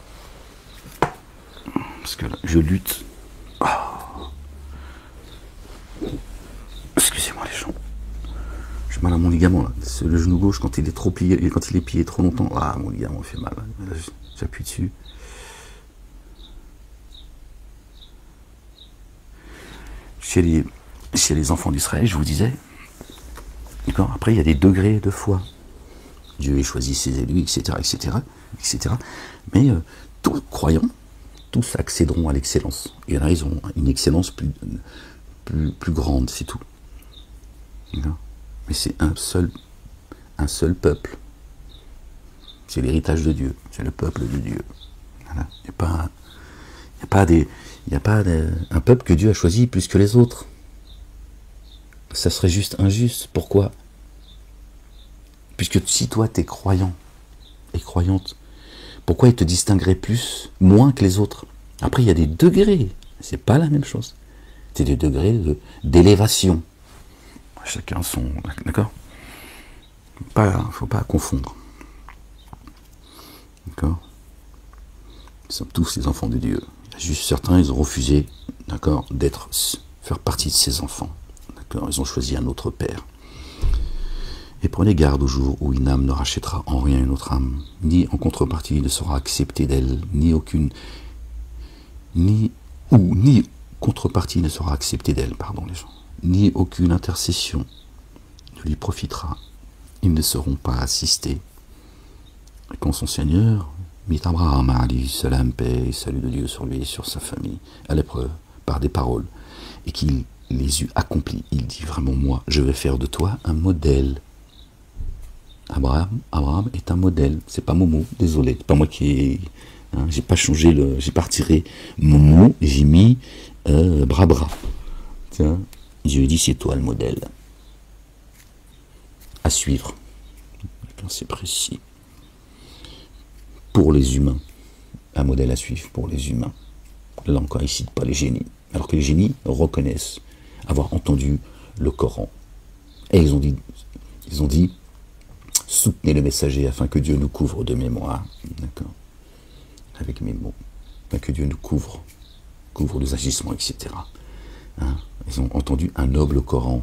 A: Parce que là, je lutte. Excusez-moi, les gens. J'ai mal à mon ligament, là. C'est le genou gauche, quand il est trop plié, et quand il est plié trop longtemps, mon ligament fait mal. Là, j'appuie dessus. Chez les enfants d'Israël, je vous disais, après, il y a des degrés de foi. Dieu choisit ses élus, etc., etc., etc. Mais tous croyants, tous accéderont à l'excellence. Il y en a, ils ont une excellence plus grande, c'est tout. Mais c'est un seul peuple. C'est l'héritage de Dieu, c'est le peuple de Dieu. Voilà. Il n'y a pas un peuple que Dieu a choisi plus que les autres. Ça serait juste injuste. Pourquoi? Puisque si toi tu es croyant et croyante, pourquoi il te distinguerait moins que les autres? Après, il y a des degrés, c'est pas la même chose. C'est des degrés d'élévation. Chacun son... D'accord? Faut pas confondre. D'accord? Ils sont tous les enfants de Dieu. Il y a juste certains, ils ont refusé, d'accord, faire partie de ces enfants. D'accord? Ils ont choisi un autre père. Et prenez garde au jour où une âme ne rachètera en rien une autre âme, ni en contrepartie ne sera acceptée d'elle, ni contrepartie ne sera acceptée d'elle, les gens, ni aucune intercession ne lui profitera. Ils ne seront pas assistés. Et quand son Seigneur mit Abraham, alayhi salam, paix et salut de Dieu sur lui et sur sa famille, à l'épreuve, par des paroles, et qu'il les eut accomplies, il dit vraiment, moi, je vais faire de toi un modèle. Abraham est un modèle. C'est pas Momo, désolé. C'est pas moi qui j'ai pas changé j'ai pas retiré Momo, j'ai mis Bra. Tiens, Dieu dit c'est toi le modèle à suivre. C'est précis. Pour les humains, un modèle à suivre pour les humains. Là encore, il cite pas les génies. Alors que les génies reconnaissent avoir entendu le Coran. Et ils ont dit soutenez le messager afin que Dieu nous couvre de mémoire. D'accord? Avec mes mots. Afin que Dieu nous couvre nos agissements, etc. Ils ont entendu un noble Coran.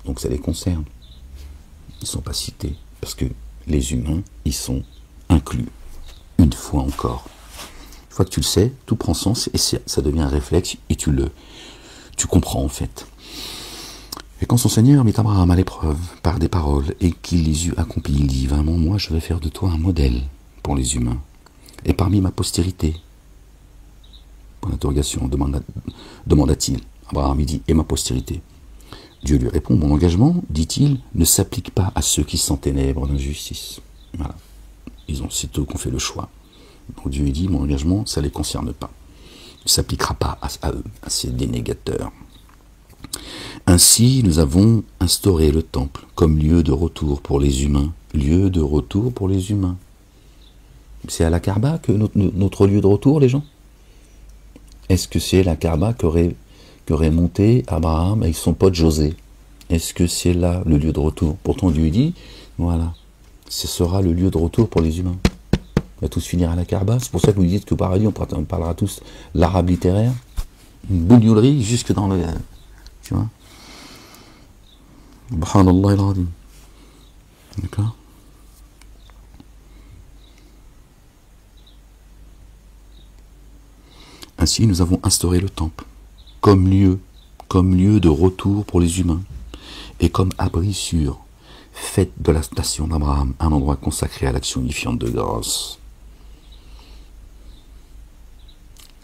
A: Donc ça les concerne. Ils ne sont pas cités. Parce que les humains, ils sont inclus. Une fois encore. Une fois que tu le sais, tout prend sens et ça devient un réflexe et tu comprends en fait. Et quand son Seigneur mit Abraham à l'épreuve par des paroles et qu'il les eut accomplies, il dit vraiment, moi je vais faire de toi un modèle pour les humains. Et parmi ma postérité, pour l'interrogation, demanda-t-il. Abraham il dit, et ma postérité? Dieu lui répond, mon engagement, dit-il, ne s'applique pas à ceux qui sont ténèbres d'injustice. Voilà. C'est eux qui ont fait le choix. Donc Dieu dit, mon engagement, ça ne les concerne pas. Il ne s'appliquera pas à eux, à ces dénégateurs. Ainsi, nous avons instauré le temple comme lieu de retour pour les humains. Lieu de retour pour les humains. C'est à la Kaaba que notre lieu de retour, les gens? Est-ce que c'est la Kaaba qu'aurait monté Abraham avec son pote José? Est-ce que c'est là le lieu de retour? Pourtant Dieu dit, voilà, ce sera le lieu de retour pour les humains. On va tous finir à la Kaaba. C'est pour ça que vous dites qu'au paradis, on parlera tous l'arabe littéraire. Une bougnoulerie jusque dans le... Tu vois? Subhanallah al-Azim. D'accord? Ainsi, nous avons instauré le temple comme lieu de retour pour les humains et comme abri sûr, fait de la station d'Abraham, un endroit consacré à l'action unifiante de grâce.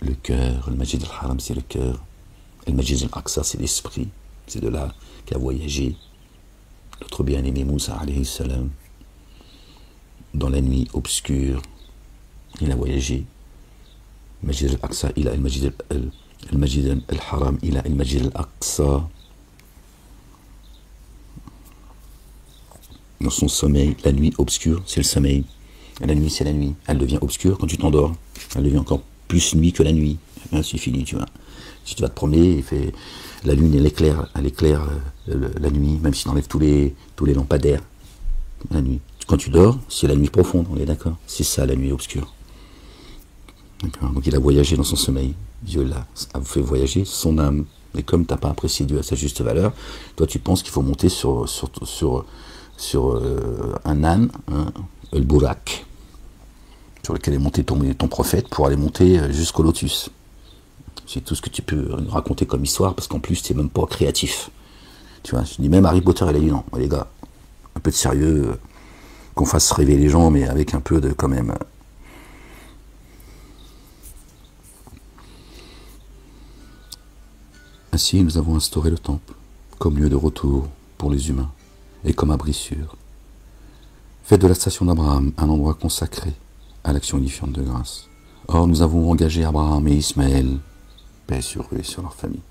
A: Le cœur, le Majid al-Haram, c'est le cœur. Le Majid al-Aqsa, c'est l'esprit. C'est de là qu'a voyagé notre bien-aimé Moussa, alayhi salam. Dans la nuit obscure, il a voyagé. Majid al-Aqsa, il a le Majid al-Haram, il a le Majid al-Aqsa. Dans son sommeil, la nuit obscure, c'est le sommeil. La nuit, c'est la nuit. Elle devient obscure quand tu t'endors. Elle devient encore plus nuit que la nuit. C'est fini, tu vois. Si tu vas te promener, la lune, elle éclaire la nuit, même si tu enlèves tous les lampadaires. La nuit. Quand tu dors, c'est la nuit profonde, on est d'accord. C'est ça, la nuit obscure. Donc il a voyagé dans son sommeil. Dieu l'a fait voyager son âme. Et comme tu n'as pas apprécié Dieu à sa juste valeur, toi tu penses qu'il faut monter sur un âne, le Bourak, sur lequel est monté ton prophète pour aller monter jusqu'au lotus. C'est tout ce que tu peux raconter comme histoire, parce qu'en plus tu n'es même pas créatif. Tu vois, je dis même Harry Potter, il a dit non, les gars, un peu de sérieux, qu'on fasse rêver les gens, mais avec un peu de quand même. Ainsi, nous avons instauré le temple comme lieu de retour pour les humains et comme abri sûr. Fait de la station d'Abraham un endroit consacré à l'action unifiante de grâce. Or, nous avons engagé Abraham et Ismaël, paix sur eux et sur leur famille,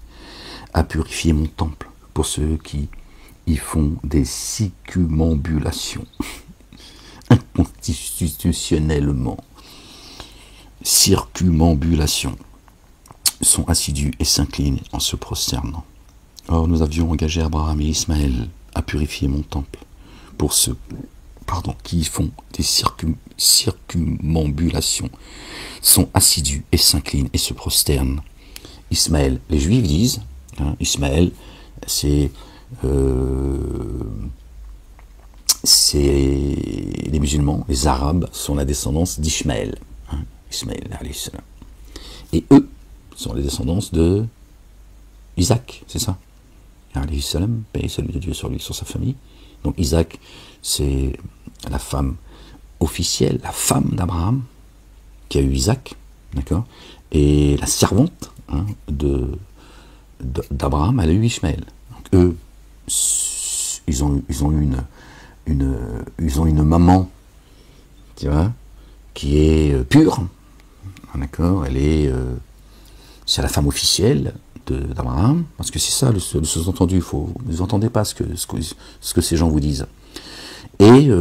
A: à purifier mon temple pour ceux qui y font des circumambulations inconstitutionnellement. Circumambulations sont assidus et s'inclinent en se prosternant. Or, nous avions engagé Abraham et Ismaël à purifier mon temple pour ceux qui font des circumambulations, sont assidus et s'inclinent et se prosternent. Ismaël, les Juifs disent, Ismaël, c'est les musulmans, les Arabes sont la descendance d'Ishmaël, Ismaël, alayhi salam. Et eux sont les descendances de Isaac, c'est ça. Alayhi salam, paix et salut de Dieu sur lui, sur sa famille. Donc Isaac, c'est la femme officielle, la femme d'Abraham, qui a eu Isaac, d'accord. Et la servante d'Abraham, elle a eu Ishmaël. Donc eux, ils ont une maman, tu vois, qui est pure, d'accord. Elle est c'est la femme officielle d'Abraham, parce que c'est ça le sous-entendu. Vous n'entendez pas ce que ces gens vous disent. Et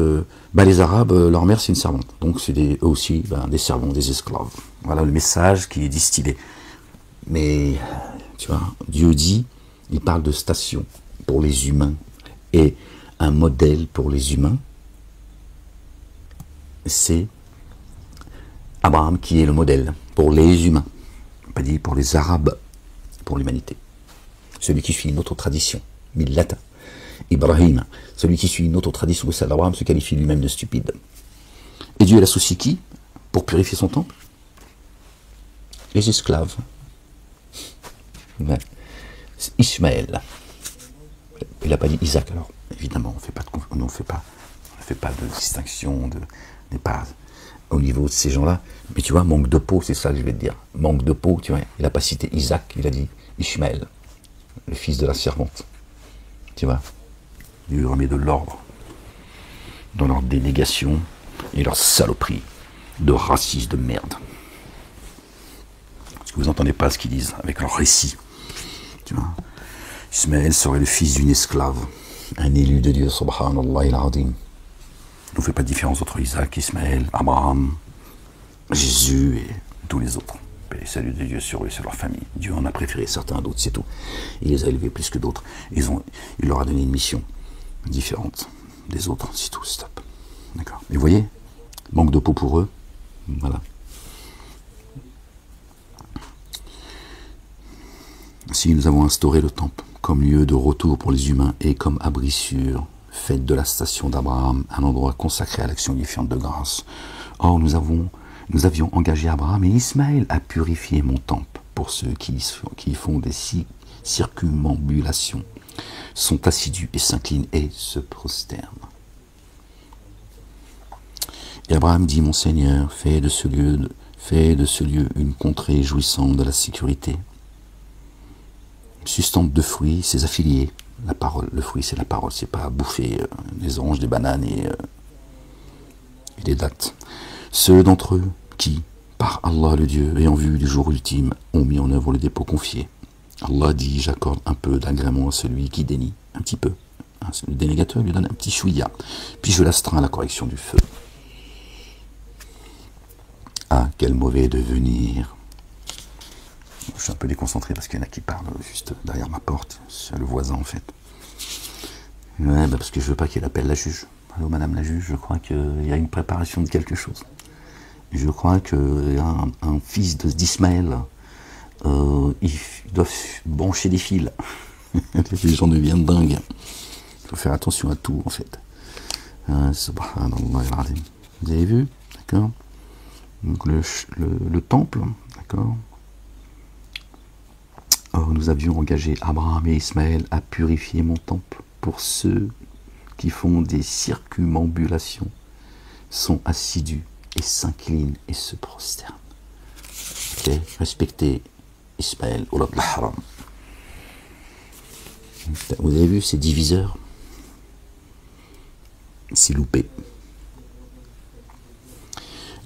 A: les Arabes, leur mère c'est une servante, donc c'est eux aussi des servants, des esclaves. Voilà le message qui est distillé. Mais tu vois, Dieu dit, il parle de station pour les humains et un modèle pour les humains. C'est Abraham qui est le modèle pour les humains. Pas dit pour les Arabes, pour l'humanité. Celui qui suit une autre tradition, Millata. Ibrahim, celui qui suit une autre tradition que celle d'Abraham, se qualifie lui-même de stupide. Et Dieu l'associe qui pour purifier son temple? Les esclaves. Ouais. Ishmaël. Il n'a pas dit Isaac, alors évidemment, on ne fait pas de distinction, n'est pas au niveau de ces gens-là. Mais tu vois, manque de peau, c'est ça que je vais te dire. Manque de peau, tu vois. Il n'a pas cité Isaac, il a dit Ishmaël, le fils de la servante. Tu vois, Dieu remet de l'ordre dans leur dénégation et leur saloperie de racistes de merde. Parce que vous n'entendez pas ce qu'ils disent avec leur récit. Tu vois, Ismaël serait le fils d'une esclave, un élu de Dieu, subhanallah il-azim. On ne fait pas de différence entre Isaac, Ismaël, Abraham, Jésus et tous les autres. Paix et salut de Dieu sur eux, sur leur famille. Dieu en a préféré certains d'autres, c'est tout. Il les a élevés plus que d'autres. Il leur a donné une mission différente des autres, c'est tout, stop. D'accord. Et vous voyez, manque de peau pour eux, voilà. Ainsi, nous avons instauré le temple comme lieu de retour pour les humains et comme abri sûr, faites de la station d'Abraham un endroit consacré à l'action édifiante de grâce. Or, nous avions engagé Abraham et Ismaël à purifier mon temple pour ceux qui font des circumambulations, sont assidus et s'inclinent et se prosternent. Et Abraham dit, mon Seigneur, fais de ce lieu une contrée jouissant de la sécurité, sustente de fruits ses affiliés. La parole, le fruit c'est la parole, c'est pas bouffer des oranges, des bananes et des dattes. Ceux d'entre eux qui, par Allah le Dieu et en vue du jour ultime, ont mis en œuvre le dépôt confié. Allah dit, j'accorde un peu d'agrément à celui qui dénie, un petit peu. Le dénégateur lui donne un petit chouïa, puis je l'astreins à la correction du feu. Ah, quel mauvais devenir! Je suis un peu déconcentré parce qu'il y en a qui parlent juste derrière ma porte. C'est le voisin en fait. Ouais, bah parce que je veux pas qu'il appelle la juge. Allô madame la juge, je crois qu'il y a une préparation de quelque chose. Je crois qu'il y a un fils d'Ismaël. Ils doivent brancher des fils. Les gens deviennent dingues. Il faut faire attention à tout en fait. Subhanallah al-azim. Vous avez vu? D'accord. Donc le temple, d'accord. Or, nous avions engagé Abraham et Ismaël à purifier mon temple pour ceux qui font des circumambulations, sont assidus et s'inclinent et se prosternent. Ok, respectez Ismaël, Oulad al-Haram. Vous avez vu ces diviseurs? C'est loupé.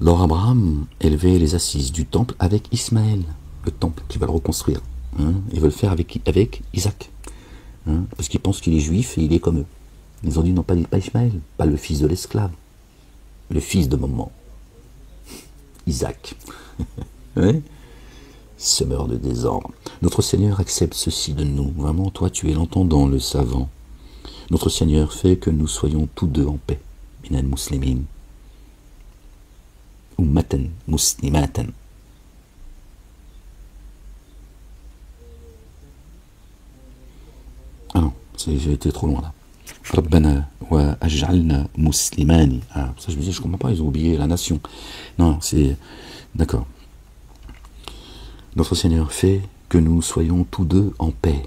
A: Lors Abraham élevait les assises du temple avec Ismaël, le temple qui va le reconstruire. Hein, ils veulent faire avec Isaac, hein, parce qu'ils pensent qu'il est juif et il est comme eux. Ils ont dit non, pas Ismaël, pas le fils de l'esclave, le fils de maman, Isaac. Ouais. Semeur de désordre. Notre Seigneur accepte ceci de nous. Vraiment, toi, tu es l'entendant, le savant. Notre Seigneur fait que nous soyons tous deux en paix. Minan muslimin. Ummatan muslimatan. Ah non, j'ai été trop loin là. Rabbana wa aj'alna muslimani. Ah, ça je me dis, je comprends pas, ils ont oublié la nation. Non, c'est... D'accord. Notre Seigneur fait que nous soyons tous deux en paix.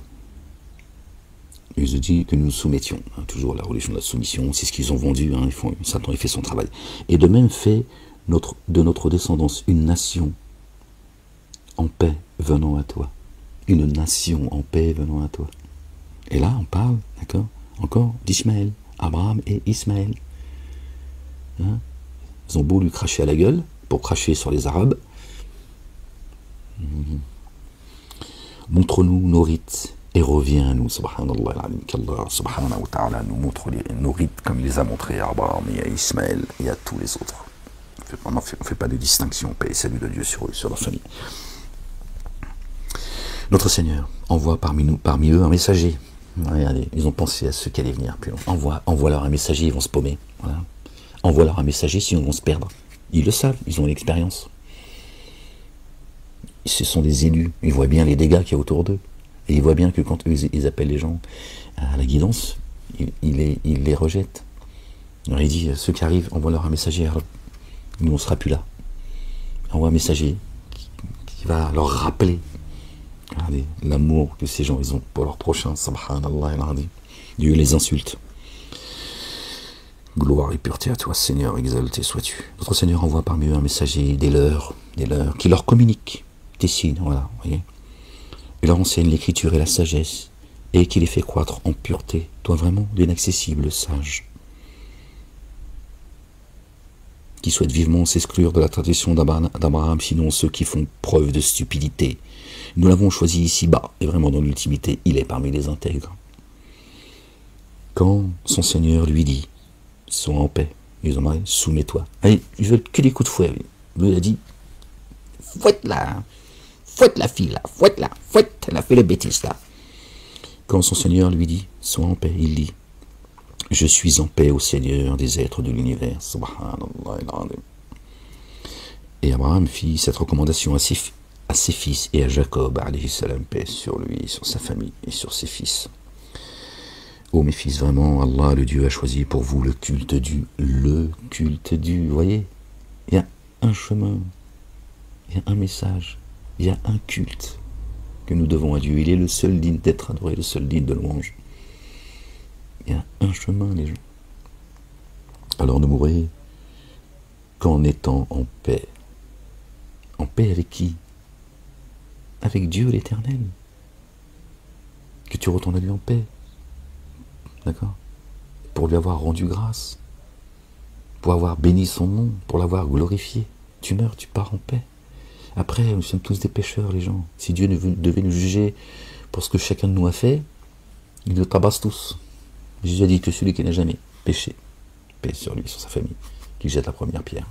A: Ils ont dit que nous nous soumettions. Hein, toujours la religion de la soumission, c'est ce qu'ils ont vendu. Hein, Satan il fait son travail. Et de même fait de notre descendance une nation en paix venant à toi. Une nation en paix venant à toi. Et là, on parle, d'accord, encore d'Ismaël, Abraham et Ismaël. Hein, ils ont beau lui cracher à la gueule, pour cracher sur les Arabes. Montre-nous nos rites et reviens à nous, subhanallah, qu'Allah, subhanahu wa ta'ala, nous montre nos rites comme il les a montrés à Abraham et à Ismaël et à tous les autres. On ne fait pas de distinction, paix et salut de Dieu sur eux, sur leur famille. Notre Seigneur envoie parmi eux un messager. Regardez, ils ont pensé à ceux qui allaient venir. Puis envoie-leur un messager, ils vont se paumer. Voilà. Envoie-leur un messager, sinon ils vont se perdre. Ils le savent, ils ont l'expérience. Ce sont des élus, ils voient bien les dégâts qu'il y a autour d'eux. Et ils voient bien que quand eux, ils appellent les gens à la guidance, ils les rejettent. Alors il dit, ceux qui arrivent, envoie-leur un messager. Nous, on ne sera plus là. Envoie un messager qui va leur rappeler l'amour que ces gens ils ont pour leur prochain. Subhanallah, Dieu les insulte. Gloire et pureté à toi, Seigneur, exalté sois-tu. Notre Seigneur envoie parmi eux un messager des leurs, qui leur communique des signes, voilà, voyez. Il leur enseigne l'écriture et la sagesse, et qui les fait croître en pureté, toi vraiment l'inaccessible sage. qui souhaitent vivement s'exclure de la tradition d'Abraham, sinon ceux qui font preuve de stupidité. Nous l'avons choisi ici-bas, et vraiment dans l'ultimité, il est parmi les intègres. Quand son Seigneur lui dit, sois en paix, ils ont dit, soumets-toi. Allez, je veux que des coups de fouet. Il a dit, fouette-la fille là, fouette-la, elle a fait les bêtises là. Quand son Seigneur lui dit, sois en paix, il dit, je suis en paix au Seigneur des êtres de l'univers. Subhanallah. Et Abraham fit cette recommandation à ses fils et à Jacob, alayhi salam, paix sur lui, sur sa famille et sur ses fils. Ô mes fils, vraiment, Allah, le Dieu, a choisi pour vous le culte dû. Vous voyez, il y a un chemin, il y a un message, il y a un culte que nous devons à Dieu. Il est le seul digne d'être adoré, le seul digne de louange. Il y a un chemin, les gens. Alors ne mourrez qu'en étant en paix. En paix avec qui? Avec Dieu l'Éternel. Que tu retournes à lui en paix. D'accord? Pour lui avoir rendu grâce. Pour avoir béni son nom. Pour l'avoir glorifié. Tu meurs, tu pars en paix. Après, nous sommes tous des pécheurs, les gens. Si Dieu devait nous juger pour ce que chacun de nous a fait, il nous tabasse tous. Jésus a dit que celui qui n'a jamais péché, paix sur lui, sur sa famille, qu'il jette la première pierre.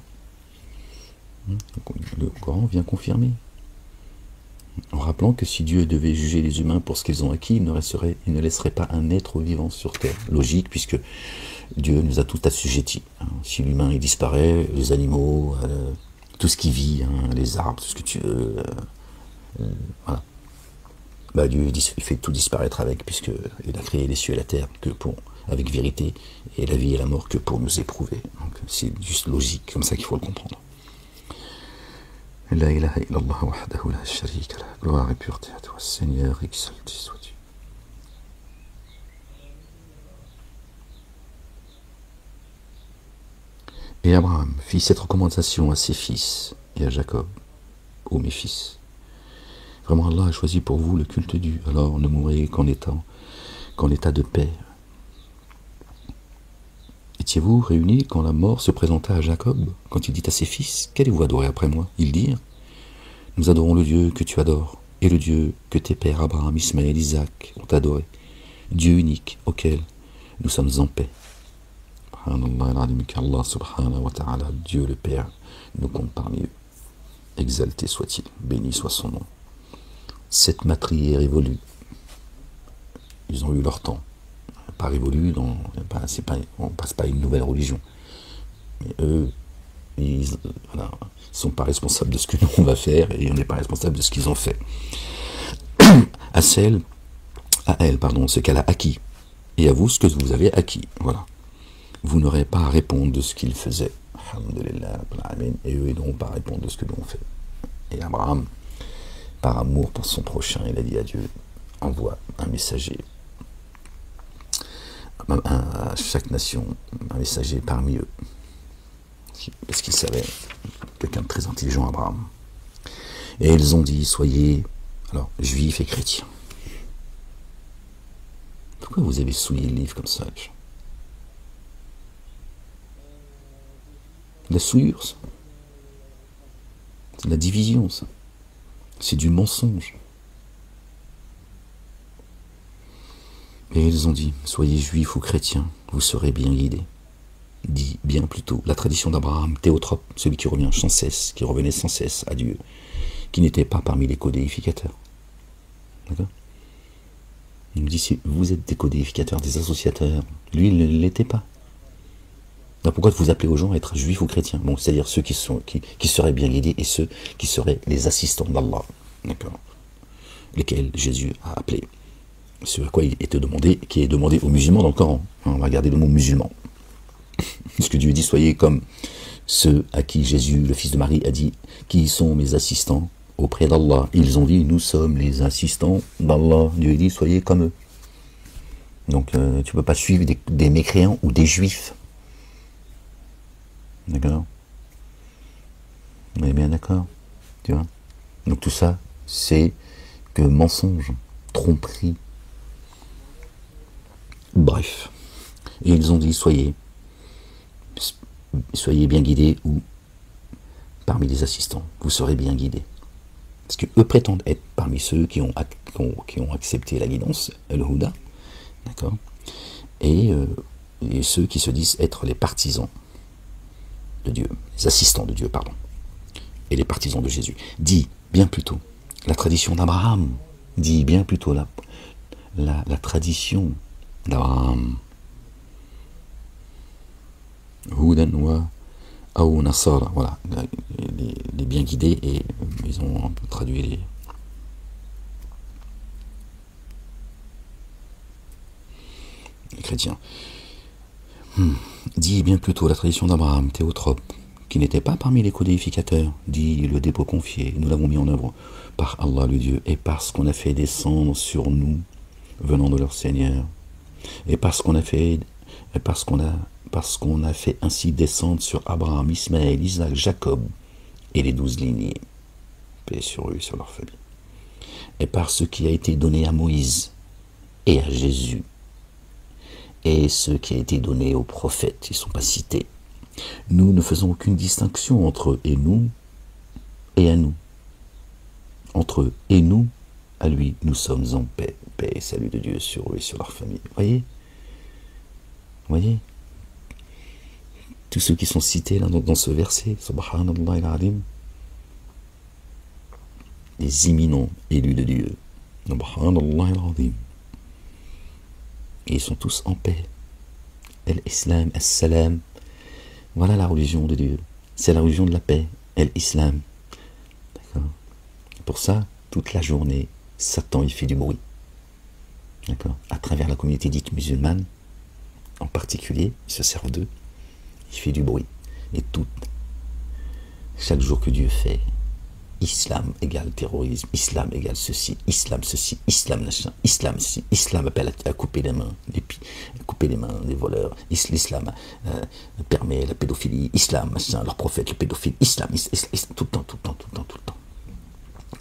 A: Le Coran vient confirmer. En rappelant que si Dieu devait juger les humains pour ce qu'ils ont acquis, il ne laisserait pas un être vivant sur terre. Logique, puisque Dieu nous a tous assujettis. Si l'humain il disparaît, les animaux, tout ce qui vit, les arbres, tout ce que tu veux, voilà. Bah, Dieu il fait tout disparaître avec, puisqu'il a créé les cieux et la terre avec vérité, et la vie et la mort que pour nous éprouver. Donc c'est juste logique, comme ça qu'il faut le comprendre. La ilaha illallah wahdahu la sharika lah. Gloire et pureté à toi, Seigneur, exalté sois-tu. Et Abraham fit cette recommandation à ses fils et à Jacob. Ô mes fils, vraiment Allah a choisi pour vous le culte dû, alors ne mourrez qu'en état de paix. Étiez-vous réunis quand la mort se présenta à Jacob, quand il dit à ses fils, qu'allez-vous adorer après moi? Ils dirent, nous adorons le Dieu que tu adores, et le Dieu que tes pères Abraham, Ismaël, Isaac ont adoré, Dieu unique auquel nous sommes en paix. Allah subhanahu wa ta'ala, Dieu le Père, nous compte parmi eux. Exalté soit-il, béni soit son nom. Cette matrie est révolue. Ils ont eu leur temps. Pas révolue, on ne passe pas à une nouvelle religion. Mais eux, ils ne sont pas responsables de ce que nous on va faire, et on n'est pas responsable de ce qu'ils ont fait. À elle, ce qu'elle a acquis, et à vous ce que vous avez acquis. Voilà. Vous n'aurez pas à répondre de ce qu'ils faisaient. Alhamdulillah, et eux, ils n'auront pas à répondre de ce que nous on fait. Et Abraham, par amour pour son prochain, il a dit à Dieu, envoie un messager à chaque nation, un messager parmi eux. Parce qu'il savait, quelqu'un de très intelligent, Abraham. Et ils ont dit, soyez, alors, juifs et chrétiens. Pourquoi vous avez souillé le livre comme ça? La souillure, ça. C'est de la division, ça. C'est du mensonge. Et ils ont dit, soyez juifs ou chrétiens, vous serez bien guidés. Dit bien plutôt la tradition d'Abraham, théotrope, celui qui revient sans cesse, qui revenait sans cesse à Dieu, qui n'était pas parmi les codéificateurs. D'accord? Il nous dit, si vous êtes des codéificateurs, des associateurs, lui, il ne l'était pas. Alors pourquoi vous appelez aux gens à être juifs ou chrétiens? Bon, c'est-à-dire ceux qui seraient bien guidés et ceux qui seraient les assistants d'Allah. D'accord? Lesquels Jésus a appelé. Ce à quoi il était demandé, qui est demandé aux musulmans dans le Coran. On va regarder le mot musulman. Ce que Dieu dit, soyez comme ceux à qui Jésus, le fils de Marie, a dit, qui sont mes assistants auprès d'Allah. Ils ont dit, nous sommes les assistants d'Allah. Dieu dit, soyez comme eux. Donc tu ne peux pas suivre des mécréants ou des juifs. D'accord? On est bien d'accord, tu vois? Donc tout ça, c'est que mensonge, tromperie. Bref. Et ils ont dit, soyez soyez bien guidés ou parmi les assistants, vous serez bien guidés. Parce qu'eux prétendent être parmi ceux qui ont accepté la guidance, le Houda, d'accord, et ceux qui se disent être les partisans de Dieu, les assistants de Dieu, pardon, et les partisans de Jésus. Dit bien plutôt la tradition d'Abraham, dit bien plutôt la tradition d'Abraham. Houdan wa Aou Nasara, voilà, les bien guidés, et ils ont un peu traduit les chrétiens. Dit bien plutôt la tradition d'Abraham, Théotrope, qui n'était pas parmi les codificateurs, dit le dépôt confié, nous l'avons mis en œuvre par Allah le Dieu, et parce qu'on a fait descendre sur nous, venant de leur Seigneur, et parce qu'on a fait ainsi descendre sur Abraham, Ismaël, Isaac, Jacob et les 12 lignées, paix sur eux et sur leur famille, et par ce qui a été donné à Moïse et à Jésus, et ce qui a été donné aux prophètes, ils ne sont pas cités. Nous ne faisons aucune distinction entre eux et nous et à nous. Entre eux et nous, à lui, nous sommes en paix. Paix et salut de Dieu sur eux et sur leur famille. Voyez, tous ceux qui sont cités là, dans ce verset, Subhanallah al-Azim, les imminents élus de Dieu, Subhanallah al-Azim, et ils sont tous en paix. Al-Islam, As-Salam, voilà la religion de Dieu, c'est la religion de la paix, Al-Islam. D'accord. Pour ça, toute la journée, Satan il fait du bruit. D'accord. À travers la communauté dite musulmane, en particulier, ils se servent d'eux, il fait du bruit. Et chaque jour que Dieu fait, islam égale terrorisme, islam égale ceci, islam machin, islam ceci, islam appelle à couper les mains, des voleurs, l'islam permet la pédophilie, islam machin, leur prophète le pédophile, islam, tout le temps.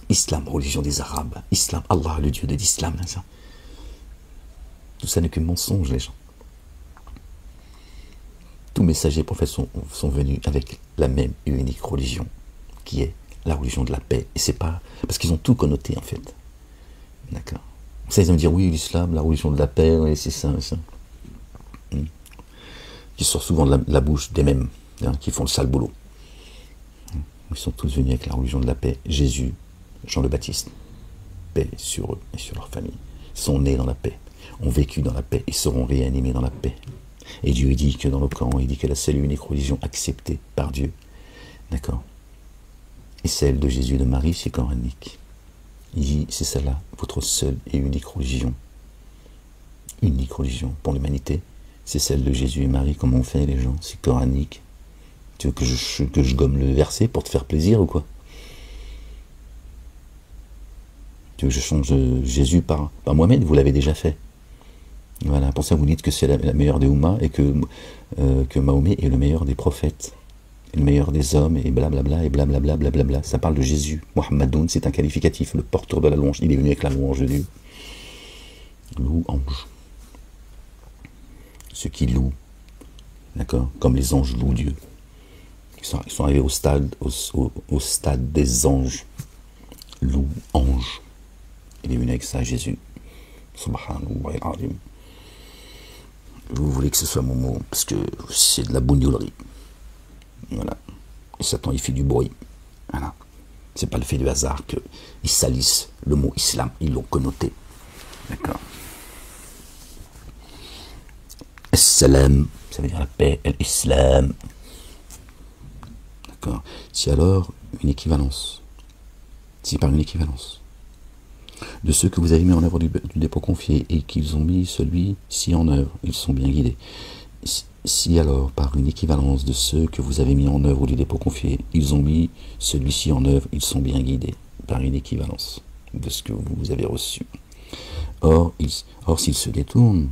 A: Islam, religion des Arabes, islam, Allah le Dieu de l'islam, machin. Tout ça n'est que mensonge, les gens. Tous messagers et prophètes sont venus avec la même et unique religion, qui est la religion de la paix. Et c'est pas... Parce qu'ils ont tout connoté, en fait. D'accord. Ça, ils vont me dire, oui, l'islam, la religion de la paix, oui, c'est ça, ça. Qui sort souvent de la bouche des mêmes, qui font le sale boulot. Ils sont tous venus avec la religion de la paix. Jésus, Jean le Baptiste, paix sur eux et sur leur famille. Ils sont nés dans la paix, ont vécu dans la paix et seront réanimés dans la paix. Et Dieu dit que dans le Coran, il dit que la seule et unique religion acceptée par Dieu, d'accord, et celle de Jésus et de Marie, c'est coranique. Il dit, c'est celle-là, votre seule et unique religion pour l'humanité, c'est celle de Jésus et Marie. Comment on fait, les gens? C'est coranique. Tu veux que je gomme le verset pour te faire plaisir ou quoi? Tu veux que je change Jésus par Mohamed? Vous l'avez déjà fait. Voilà, pour ça vous dites que c'est la meilleure des Oummas et que Mahomet est le meilleur des prophètes, le meilleur des hommes, et blablabla, et blablabla, blablabla. Ça parle de Jésus. Mohammedoun, c'est un qualificatif, le porteur de la louange. Il est venu avec la louange de Dieu. Louange. Ceux qui louent, d'accord, comme les anges louent Dieu. Ils sont arrivés au stade des anges. Louange. Il est venu avec ça, Jésus. Subhanallah al-Azim. Vous voulez que ce soit mon mot, parce que c'est de la bougnolerie. Voilà. Et Satan, il fait du bruit. Voilà. C'est pas le fait du hasard qu'ils salissent le mot islam. Ils l'ont connoté. D'accord. As-salam, ça veut dire la paix. Al-Islam. D'accord. C'est alors une équivalence. C'est par une équivalence. De ceux que vous avez mis en œuvre du dépôt confié et qu'ils ont mis celui-ci en œuvre, ils sont bien guidés. Si alors, par une équivalence de ceux que vous avez mis en œuvre du dépôt confié, ils ont mis celui-ci en œuvre, ils sont bien guidés, par une équivalence de ce que vous avez reçu. Or s'ils se détournent,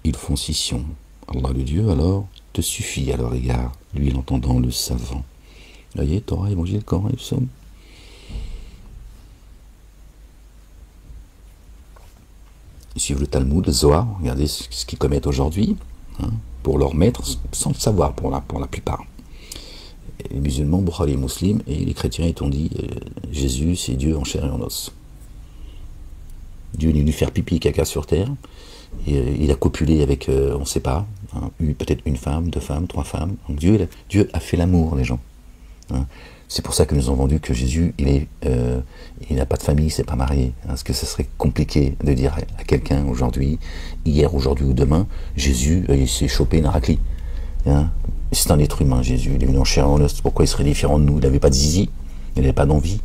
A: ils font scission. Allah le Dieu, alors, te suffit à leur égard, lui l'entendant, le savant. Vous voyez, Torah, Évangile, Coran et Psaume. Ils suivent le Talmud, le Zohar, regardez ce qu'ils commettent aujourd'hui. Hein. pour leur maître, sans le savoir pour la plupart. Les musulmans, Bukhari et musulmans, et les chrétiens, ils t'ont dit Jésus, c'est Dieu en chair et en os. Dieu est venu faire pipi et caca sur terre, et il a copulé avec, on ne sait pas, hein, peut-être une femme, 2 femmes, 3 femmes. Donc Dieu a fait l'amour, les gens. Hein. C'est pour ça que nous ont vendu que Jésus, il n'a pas de famille, il s'est pas marié. Hein, parce que ce serait compliqué de dire à quelqu'un aujourd'hui, hier, aujourd'hui ou demain, Jésus, il s'est chopé une raclie. Hein. C'est un être humain, Jésus. Il est venu en chair et en os. Pourquoi il serait différent de nous? Il n'avait pas de zizi, il n'avait pas d'envie.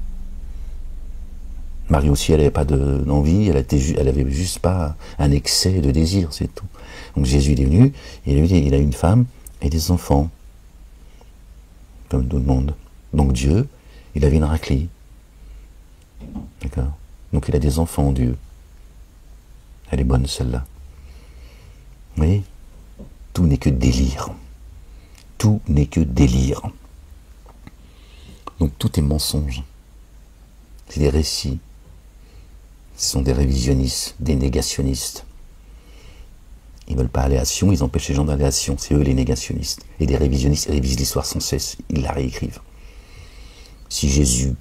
A: Marie aussi, elle n'avait pas d'envie, elle avait juste pas un excès de désir, c'est tout. Donc Jésus, il est venu, il a une femme et des enfants, comme tout le monde. Donc Dieu, il avait une raclie. D'accord? Donc il a des enfants, Dieu. Elle est bonne, celle-là. Vous voyez? Tout n'est que délire. Tout n'est que délire. Donc tout est mensonge. C'est des récits. Ce sont des révisionnistes, des négationnistes. Ils ne veulent pas aller à Sion, ils empêchent les gens d'aller à Sion. C'est eux les négationnistes. Et des révisionnistes révisent l'histoire sans cesse. Ils la réécrivent. Si Jésus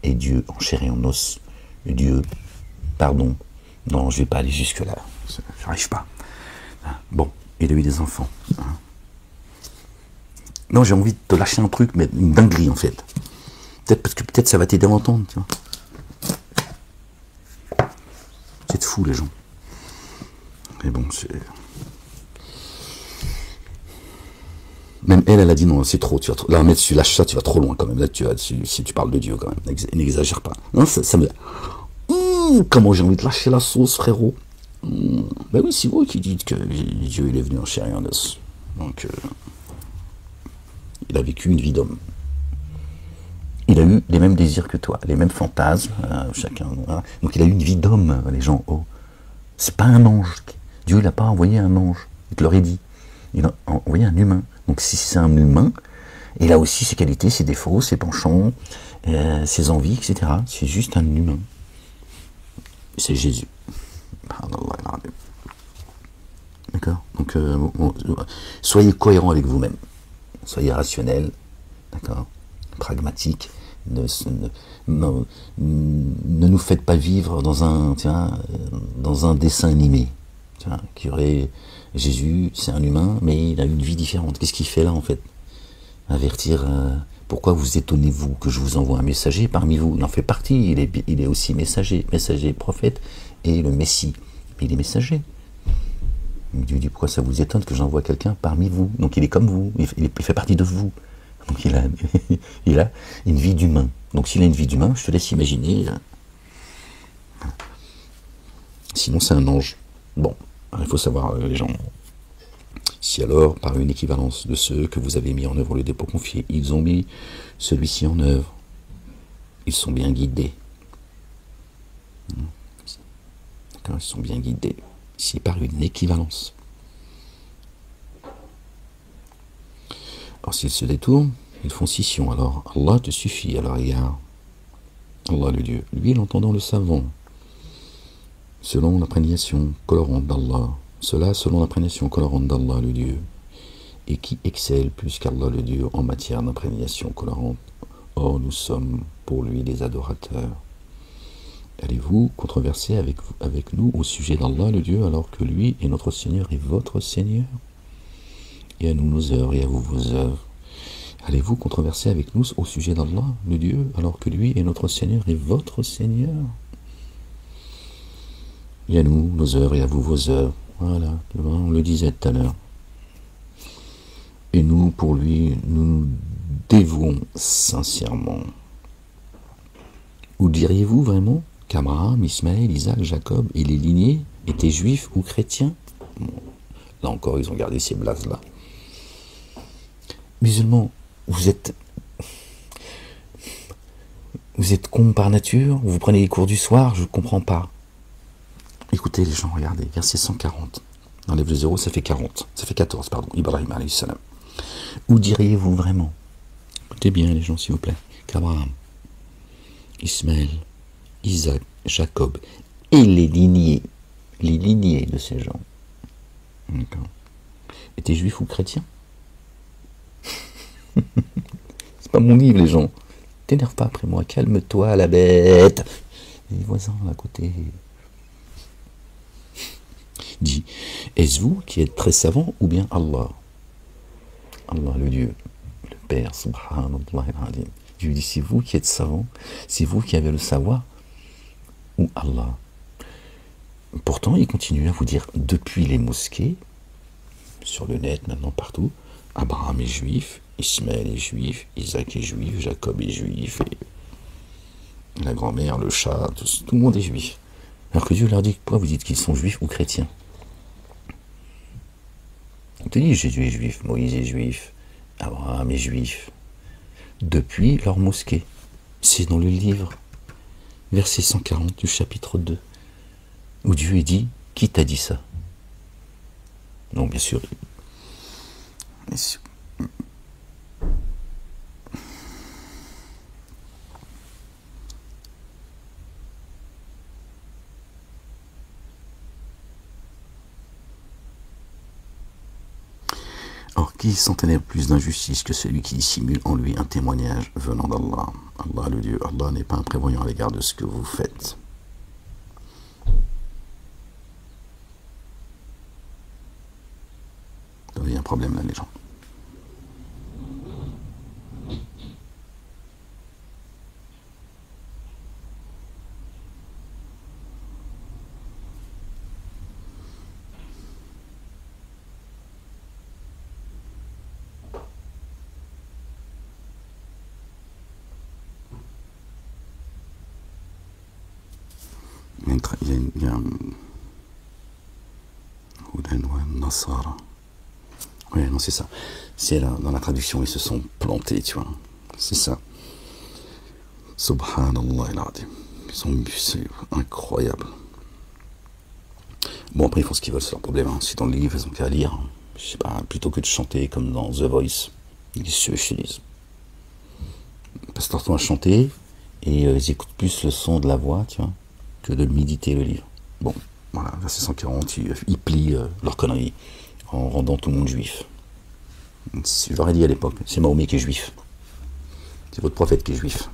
A: est Dieu en chair et en os, Dieu, pardon, non, je ne vais pas aller jusque-là. Je n'arrive pas. Bon, il a eu des enfants. Non, j'ai envie de te lâcher un truc, mais une dinguerie en fait. Peut-être parce que peut-être ça va t'aider à entendre, tu vois. C'est fou les gens. Mais bon, c'est... Même elle a dit non, c'est trop. Tu vas trop... Là, mais tu lâches ça, tu vas trop loin quand même. Là, si tu parles de Dieu quand même, n'exagère pas. Non, ça me... comment j'ai envie de lâcher la sauce, frérot. Ben oui, c'est vous qui dites que Dieu il est venu en chair et en os. Donc, il a vécu une vie d'homme. Il a eu les mêmes désirs que toi, les mêmes fantasmes, chacun. Hein. Donc il a eu une vie d'homme, les gens. Oh, c'est pas un ange. Dieu il n'a pas envoyé un ange. Il te l'aurait dit. Il a envoyé un humain. Donc si c'est un humain, il a aussi ses qualités, ses défauts, ses penchants, ses envies, etc. C'est juste un humain. C'est Jésus. D'accord. Donc soyez cohérents avec vous-même. Soyez rationnel. D'accord. Pragmatique. Ne nous faites pas vivre dans un dessin animé. Qui aurait Jésus, c'est un humain, mais il a une vie différente. Qu'est-ce qu'il fait là en fait? Avertir. Pourquoi vous étonnez-vous que je vous envoie un messager parmi vous? Il en fait partie. Il est aussi messager, prophète et le Messie. Mais il est messager. Dieu dit pourquoi ça vous étonne que j'envoie quelqu'un parmi vous? Donc il est comme vous. Il fait partie de vous. Donc il a une vie d'humain. Donc s'il a une vie d'humain, je te laisse imaginer. Sinon c'est un ange. Bon, il faut savoir les gens. Si alors, par une équivalence de ceux que vous avez mis en œuvre le dépôt confié, ils ont mis celui-ci en œuvre, ils sont bien guidés. D'accord, ils sont bien guidés. Si par une équivalence. Alors s'ils se détournent, ils font scission. Alors Allah te suffit. Alors il y a Allah le Dieu. Lui, l'entendant le savant, selon l'imprégnation colorante d'Allah. Cela selon l'imprégnation colorante d'Allah le Dieu. Et qui excelle plus qu'Allah le Dieu en matière d'imprégnation colorante. Or nous sommes pour lui des adorateurs. Allez-vous controverser avec nous au sujet d'Allah le Dieu alors que lui est notre Seigneur et votre Seigneur? Et à nous nos œuvres et à vous vos œuvres. Allez-vous controverser avec nous au sujet d'Allah, le Dieu, alors que lui est notre Seigneur et votre Seigneur? Et à nous nos œuvres et à vous vos œuvres. Voilà, on le disait tout à l'heure. Et nous, pour lui, nous nous dévouons sincèrement. Ou diriez-vous vraiment qu'Abraham, Ismaël, Isaac, Jacob et les lignées étaient juifs ou chrétiens? Bon, là encore, ils ont gardé ces blases-là. Musulmans, vous êtes cons par nature? Vous prenez les cours du soir? Je ne comprends pas. Écoutez les gens, regardez, verset 140. Enlève le 0, ça fait 40. Ça fait 14, pardon. Ibrahim alayhi salam. Où diriez-vous vraiment? Écoutez bien les gens, s'il vous plaît. Qu'Abraham, Ismaël, Isaac, Jacob et les lignées de ces gens, Et t'es juif ou chrétien? C'est pas mon livre, les gens. T'énerve pas après moi, calme-toi, la bête. Les voisins à côté. Dit, est-ce vous qui êtes très savant ou bien Allah? Allah, le Dieu, le Père, subhanallah al-azim. Je lui dis, c'est vous qui êtes savant, c'est vous qui avez le savoir, ou Allah? Pourtant, il continue à vous dire, depuis les mosquées, sur le net, maintenant partout, Abraham est juif, Ismaël est juif, Isaac est juif, Jacob est juif, et la grand-mère, le chat, tout le monde est juif. Alors que Dieu leur dit, pourquoi vous dites qu'ils sont juifs ou chrétiens? On te dit, Jésus est juif, Moïse est juif, Abraham est juif, depuis leur mosquée. C'est dans le livre, verset 140 du chapitre 2, où Dieu est dit, qui t'a dit ça? Non, bien sûr. Or, qui s'entraîne plus d'injustice que celui qui dissimule en lui un témoignage venant d'Allah? Allah, le Dieu, Allah n'est pas imprévoyant à l'égard de ce que vous faites. Donc, il y a un problème là, les gens. Il y a Nasara. Oui, non, c'est ça. C'est là, dans la traduction, ils se sont plantés, tu vois. C'est ça. Subhanallah al-Azim. C'est incroyable. Bon, après, ils font ce qu'ils veulent, c'est leur problème. Hein. Si dans le livre, ils ont qu'à lire. Je sais pas, plutôt que de chanter comme dans The Voice. Ils se disent. Parce que leur temps à chanter, et ils écoutent plus le son de la voix, tu vois, que de méditer le livre. Bon, voilà, verset 140, ils plient leur connerie en rendant tout le monde juif. Je leur ai dit à l'époque, c'est Mahomet qui est juif. C'est votre prophète qui est juif.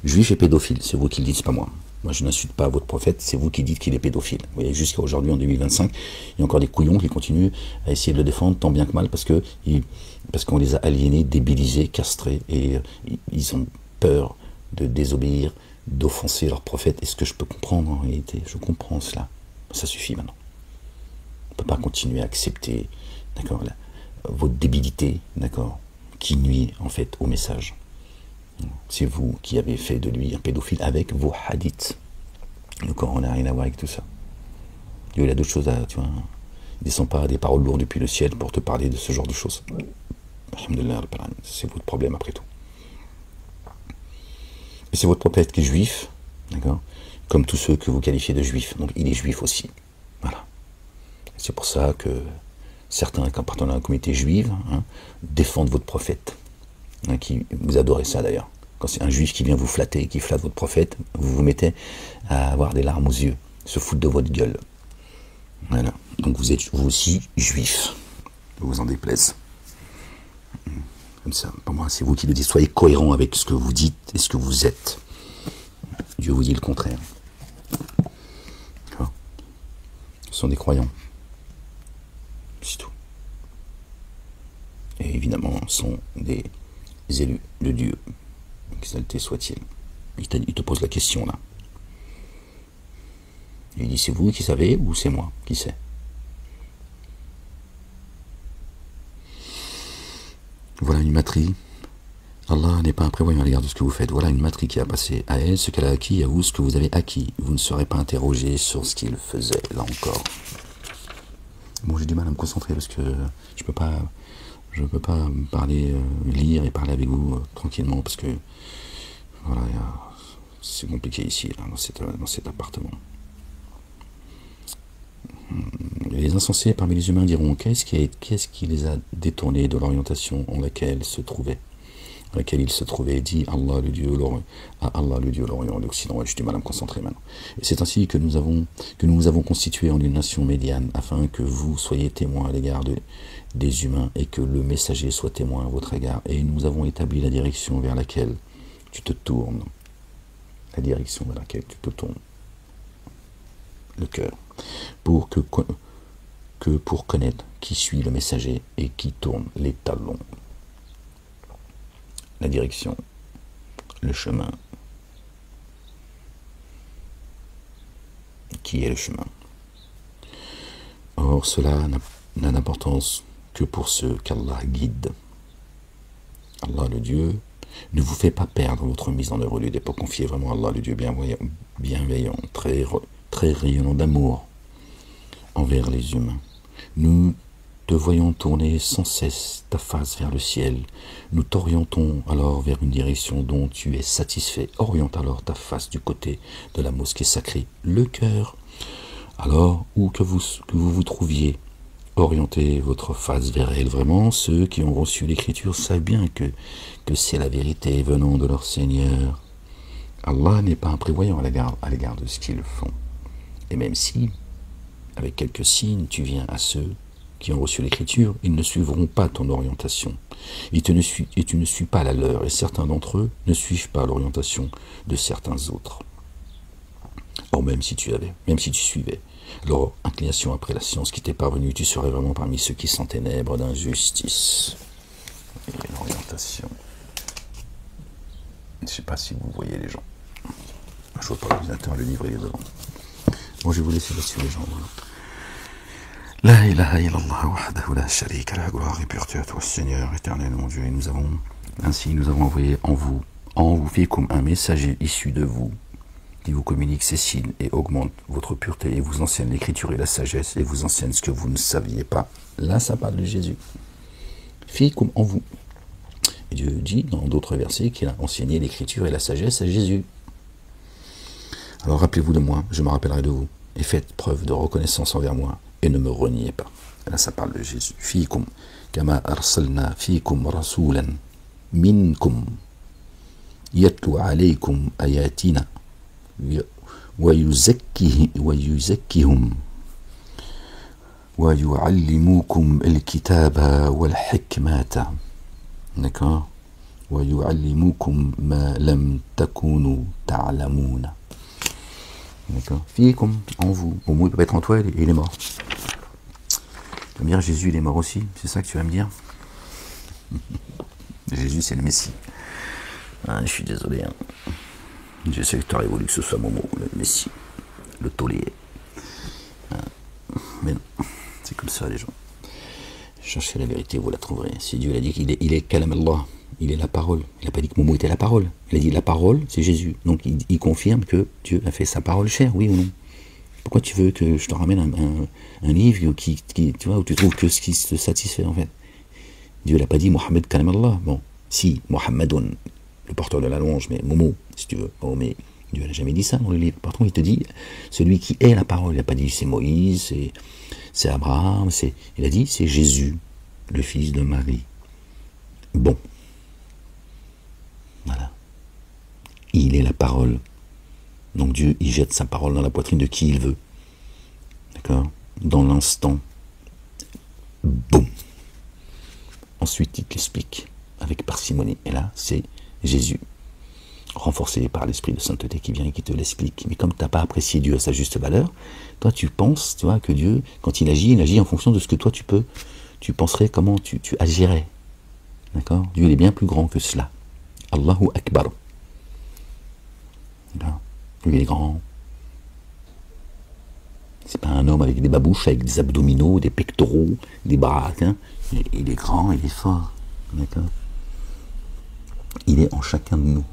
A: Juif et pédophile, c'est vous qui le dites, c'est pas moi. Moi, je n'insulte pas votre prophète, c'est vous qui dites qu'il est pédophile. Vous voyez, jusqu'à aujourd'hui, en 2025, il y a encore des couillons qui continuent à essayer de le défendre tant bien que mal parce qu'on les a aliénés, débilisés, castrés, et ils ont peur de désobéir, d'offenser leur prophète. Et ce que je peux comprendre en réalité, je comprends cela. Ça suffit maintenant. On ne peut pas continuer à accepter, d'accord, votre débilité, d'accord, qui nuit en fait au message. C'est vous qui avez fait de lui un pédophile avec vos hadiths. Le Coran n'a rien à voir avec tout ça. Dieu, il a d'autres choses à... Tu vois, il ne descend pas des paroles lourdes depuis le ciel pour te parler de ce genre de choses. Alhamdulillah, c'est votre problème après tout. Et c'est votre prophète qui est juif, d'accord, comme tous ceux que vous qualifiez de juifs. Donc il est juif aussi. Voilà. C'est pour ça que certains, qui appartenant à la communauté juive, hein, défendent votre prophète. Qui, vous adorez ça d'ailleurs. Quand c'est un juif qui vient vous flatter, qui flatte votre prophète, vous vous mettez à avoir des larmes aux yeux, se foutre de votre gueule. Voilà. Donc vous êtes vous aussi juif. Ne vous en déplaise. Comme ça, pour moi, c'est vous qui le dites. Soyez cohérent avec ce que vous dites et ce que vous êtes. Dieu vous dit le contraire. Ce sont des croyants. C'est tout. Et évidemment, ce sont des élus de Dieu, exalté soit-il. Il te pose la question là. Il dit, c'est vous qui savez ou c'est moi qui sais? Voilà une matrie. Allah n'est pas imprévoyant à l'égard de ce que vous faites. Voilà une matrie qui a passé à elle ce qu'elle a acquis, à vous ce que vous avez acquis. Vous ne serez pas interrogé sur ce qu'il faisait, là encore. Bon, j'ai du mal à me concentrer parce que je peux pas parler, lire et parler avec vous tranquillement parce que voilà, c'est compliqué ici, là, dans cet appartement. Les insensés parmi les humains diront qu'est-ce qui les a détournés de l'orientation en laquelle ils se trouvaient, dit Allah le Dieu, Allah le Dieu, l'Orient, l'Occident. Ouais, j'ai du mal à me concentrer maintenant. Et c'est ainsi que nous avons constitué en une nation médiane, afin que vous soyez témoins à l'égard des humains et que le messager soit témoin à votre égard. Et nous avons établi la direction vers laquelle tu te tournes. La direction vers laquelle tu te tournes. Le cœur. Pour connaître qui suit le messager et qui tourne les talons. La direction. Le chemin. Qui est le chemin? Or, cela n'a d'importance que pour ceux qu'Allah guide. Allah, le Dieu, ne vous fait pas perdre votre mise en œuvre du dépôt. Confiez vraiment à Allah, le Dieu bienveillant, très rayonnant d'amour envers les humains. Nous te voyons tourner sans cesse ta face vers le ciel. Nous t'orientons alors vers une direction dont tu es satisfait. Oriente alors ta face du côté de la mosquée sacrée, le cœur. Alors, où que vous trouviez, orientez votre face vers elle. Vraiment, ceux qui ont reçu l'écriture savent bien que c'est la vérité venant de leur Seigneur. Allah n'est pas imprévoyant à l'égard de ce qu'ils font. Et même si, avec quelques signes, tu viens à ceux qui ont reçu l'écriture, ils ne suivront pas ton orientation. Et tu ne suis pas la leur, et certains d'entre eux ne suivent pas l'orientation de certains autres. Or, même si tu suivais leur inclination après la science qui t'est parvenue, tu serais vraiment parmi ceux qui s'enténèbrent d'injustice. Et l'orientation. Je ne sais pas si vous voyez les gens. Je vois pas l'ordinateur, le livre il est devant. Bon, je vais vous laisser là-dessus les gens. La ilaha illallah wahdahu la sharika lah, gloire et pureté à toi Seigneur éternel mon Dieu. Et nous avons envoyé en vous fikum un messager issu de vous, qui vous communique ces signes et augmente votre pureté et vous enseigne l'écriture et la sagesse et vous enseigne ce que vous ne saviez pas. Là, ça parle de Jésus. Fikum en vous. Et Dieu dit dans d'autres versets qu'il a enseigné l'écriture et la sagesse à Jésus. Alors rappelez-vous de moi, je me rappellerai de vous, et faites preuve de reconnaissance envers moi, et ne me reniez pas. Et là, ça parle de Jésus. Fikum, kama arsalna fikum rasulan minkum yatlu alaykum ayatina ويزكيهم ويعلمكم الكتاب والحكمة. D'accord. ويعلمكم ما لم تكونوا تعلمون. D'accord. Fikum, en vous. Au moins, il peut pas être en toi, il est mort. Tu vas me dire, Jésus, il est mort aussi. C'est ça que tu vas me dire? Jésus, c'est le Messie. Ah, je suis désolé. Hein. Je sais que tu aurais voulu que ce soit Momo, le Messie, le taulier. Mais non, c'est comme ça, les gens. Cherchez la vérité, vous la trouverez. Si Dieu a dit qu'il est Kalam Allah, il est la parole. Il n'a pas dit que Momo était la parole. Il a dit la parole, c'est Jésus. Donc il confirme que Dieu a fait sa parole chère, oui ou non? Pourquoi tu veux que je te ramène un livre qui tu vois, où tu trouves que ce qui te satisfait, en fait? Dieu n'a pas dit Mohammed Kalam Allah. Bon, si, Mohammedoun, le porteur de la louange, mais Momo, si tu veux. Oh, mais Dieu n'a jamais dit ça dans le livre. Par contre, il te dit celui qui est la parole. Il n'a pas dit c'est Moïse, c'est Abraham, il a dit c'est Jésus, le fils de Marie. Bon. Voilà. Il est la parole. Donc Dieu, il jette sa parole dans la poitrine de qui il veut. D'accord? Dans l'instant. Boum. Ensuite, il t'explique avec parcimonie. Et là, c'est Jésus, renforcé par l'esprit de sainteté qui vient et qui te l'explique. Mais comme tu n'as pas apprécié Dieu à sa juste valeur, toi tu penses, tu vois, que Dieu, quand il agit en fonction de ce que toi tu penserais, comment tu agirais. D'accord? Dieu il est bien plus grand que cela. Allahu Akbar. Lui il est grand. C'est pas un homme avec des babouches, avec des abdominaux, des pectoraux, des bras. Hein. Il est grand, il est fort. D'accord? Il est en chacun de nous.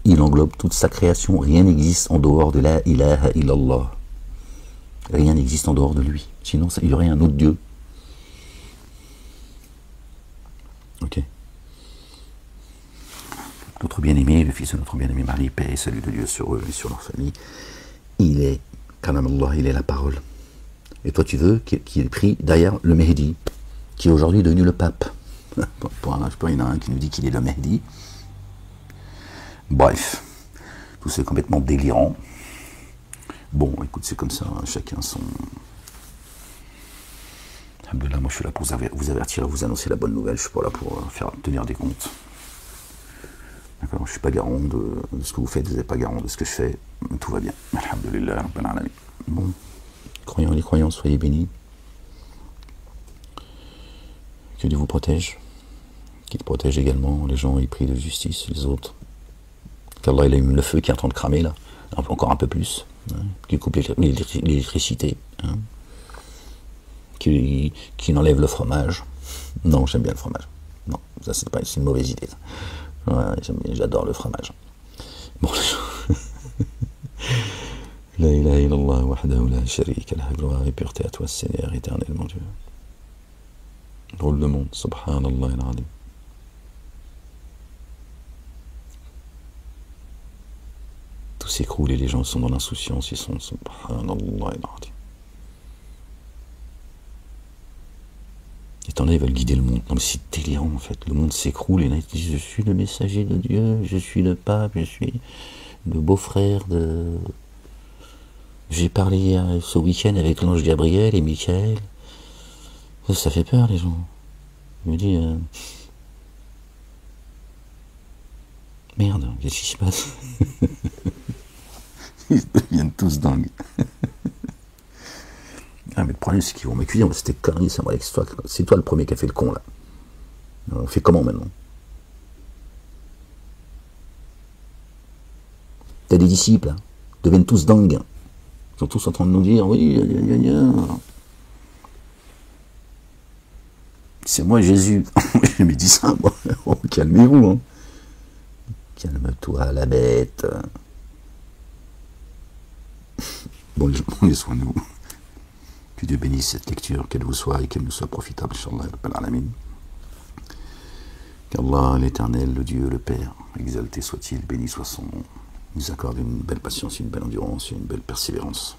A: Il englobe toute sa création. Rien n'existe en dehors de la ilaha illallah. Rien n'existe en dehors de lui. Sinon, il y aurait un autre Dieu. Ok. Notre bien-aimé, le fils de notre bien-aimé Marie, paix et salut de Dieu sur eux et sur leur famille. Il est, Kalam Allah, il est la parole. Et toi, tu veux qu'il ait pris derrière le Mehdi, qui est aujourd'hui devenu le pape. Il y en a un qui nous dit qu'il est le Mehdi. Bref, tout c'est complètement délirant. Bon, écoute, c'est comme ça, hein, chacun Alhamdoulilah, moi je suis là pour vous avertir, vous annoncer la bonne nouvelle, je suis pas là pour tenir des comptes. D'accord, je ne suis pas garant de ce que vous faites, vous n'êtes pas garant de ce que je fais, tout va bien. Alhamdoulilah, Rabbil Alamin. Bon, croyants, les croyants, soyez bénis. Que Dieu vous protège, qu'il protège également les gens épris de justice, les autres. Qu'Allah il allume le feu qui est en train de cramer là, encore un peu plus, hein, qu'il coupe l'électricité, hein, qui enlève le fromage. Non, j'aime bien le fromage. Non, ça c'est une mauvaise idée. Ouais, j'adore le fromage. Bon, la ilaha illallah wahdahu la sharika lah, gloire et pureté à toi, Seigneur éternel, mon Dieu. Drôle de monde, subhanallah al-azim. Tout s'écroule et les gens sont dans l'insouciance, ils sont subhanallah al-azim. Et t'en as, ils veulent guider le monde. Non mais c'est délirant en fait, le monde s'écroule et là ils disent je suis le messager de Dieu, je suis le pape, je suis le beau-frère de... J'ai parlé ce week-end avec l'ange Gabriel et Michael. Ça fait peur les gens. Je me dis... Merde, qu'est-ce qui se passe? Ils deviennent tous dingues. Ah mais le problème c'est qu'ils vont m'accuser, c'était connerie, ça, moi, c'est toi le premier qui a fait le con là. On fait comment maintenant? T'as des disciples, hein, ils deviennent tous dingues. Ils sont tous en train de nous dire, oui, c'est moi Jésus. Je me dis ça, moi. Oh, calmez-vous, hein. Calme-toi, la bête. Bon, prenez soin de vous. Que Dieu bénisse cette lecture, qu'elle vous soit et qu'elle nous soit profitable, Inch'Allah, Rabbil Alamin. Qu'Allah, l'Éternel, le Dieu, le Père, exalté soit-il, béni soit son nom, nous accorde une belle patience, une belle endurance, une belle persévérance.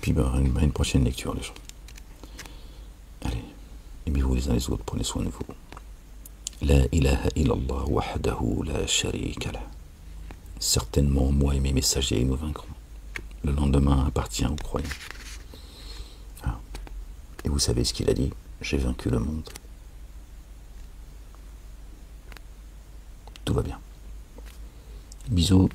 A: Puis une prochaine lecture, les gens. Allez, aimez-vous les uns les autres, prenez soin de vous. La ilaha illallah wahdahu la sharika lah. Certainement, moi et mes messagers, nous vaincrons. Le lendemain appartient aux croyants. Ah. Et vous savez ce qu'il a dit? J'ai vaincu le monde. Tout va bien. Bisous.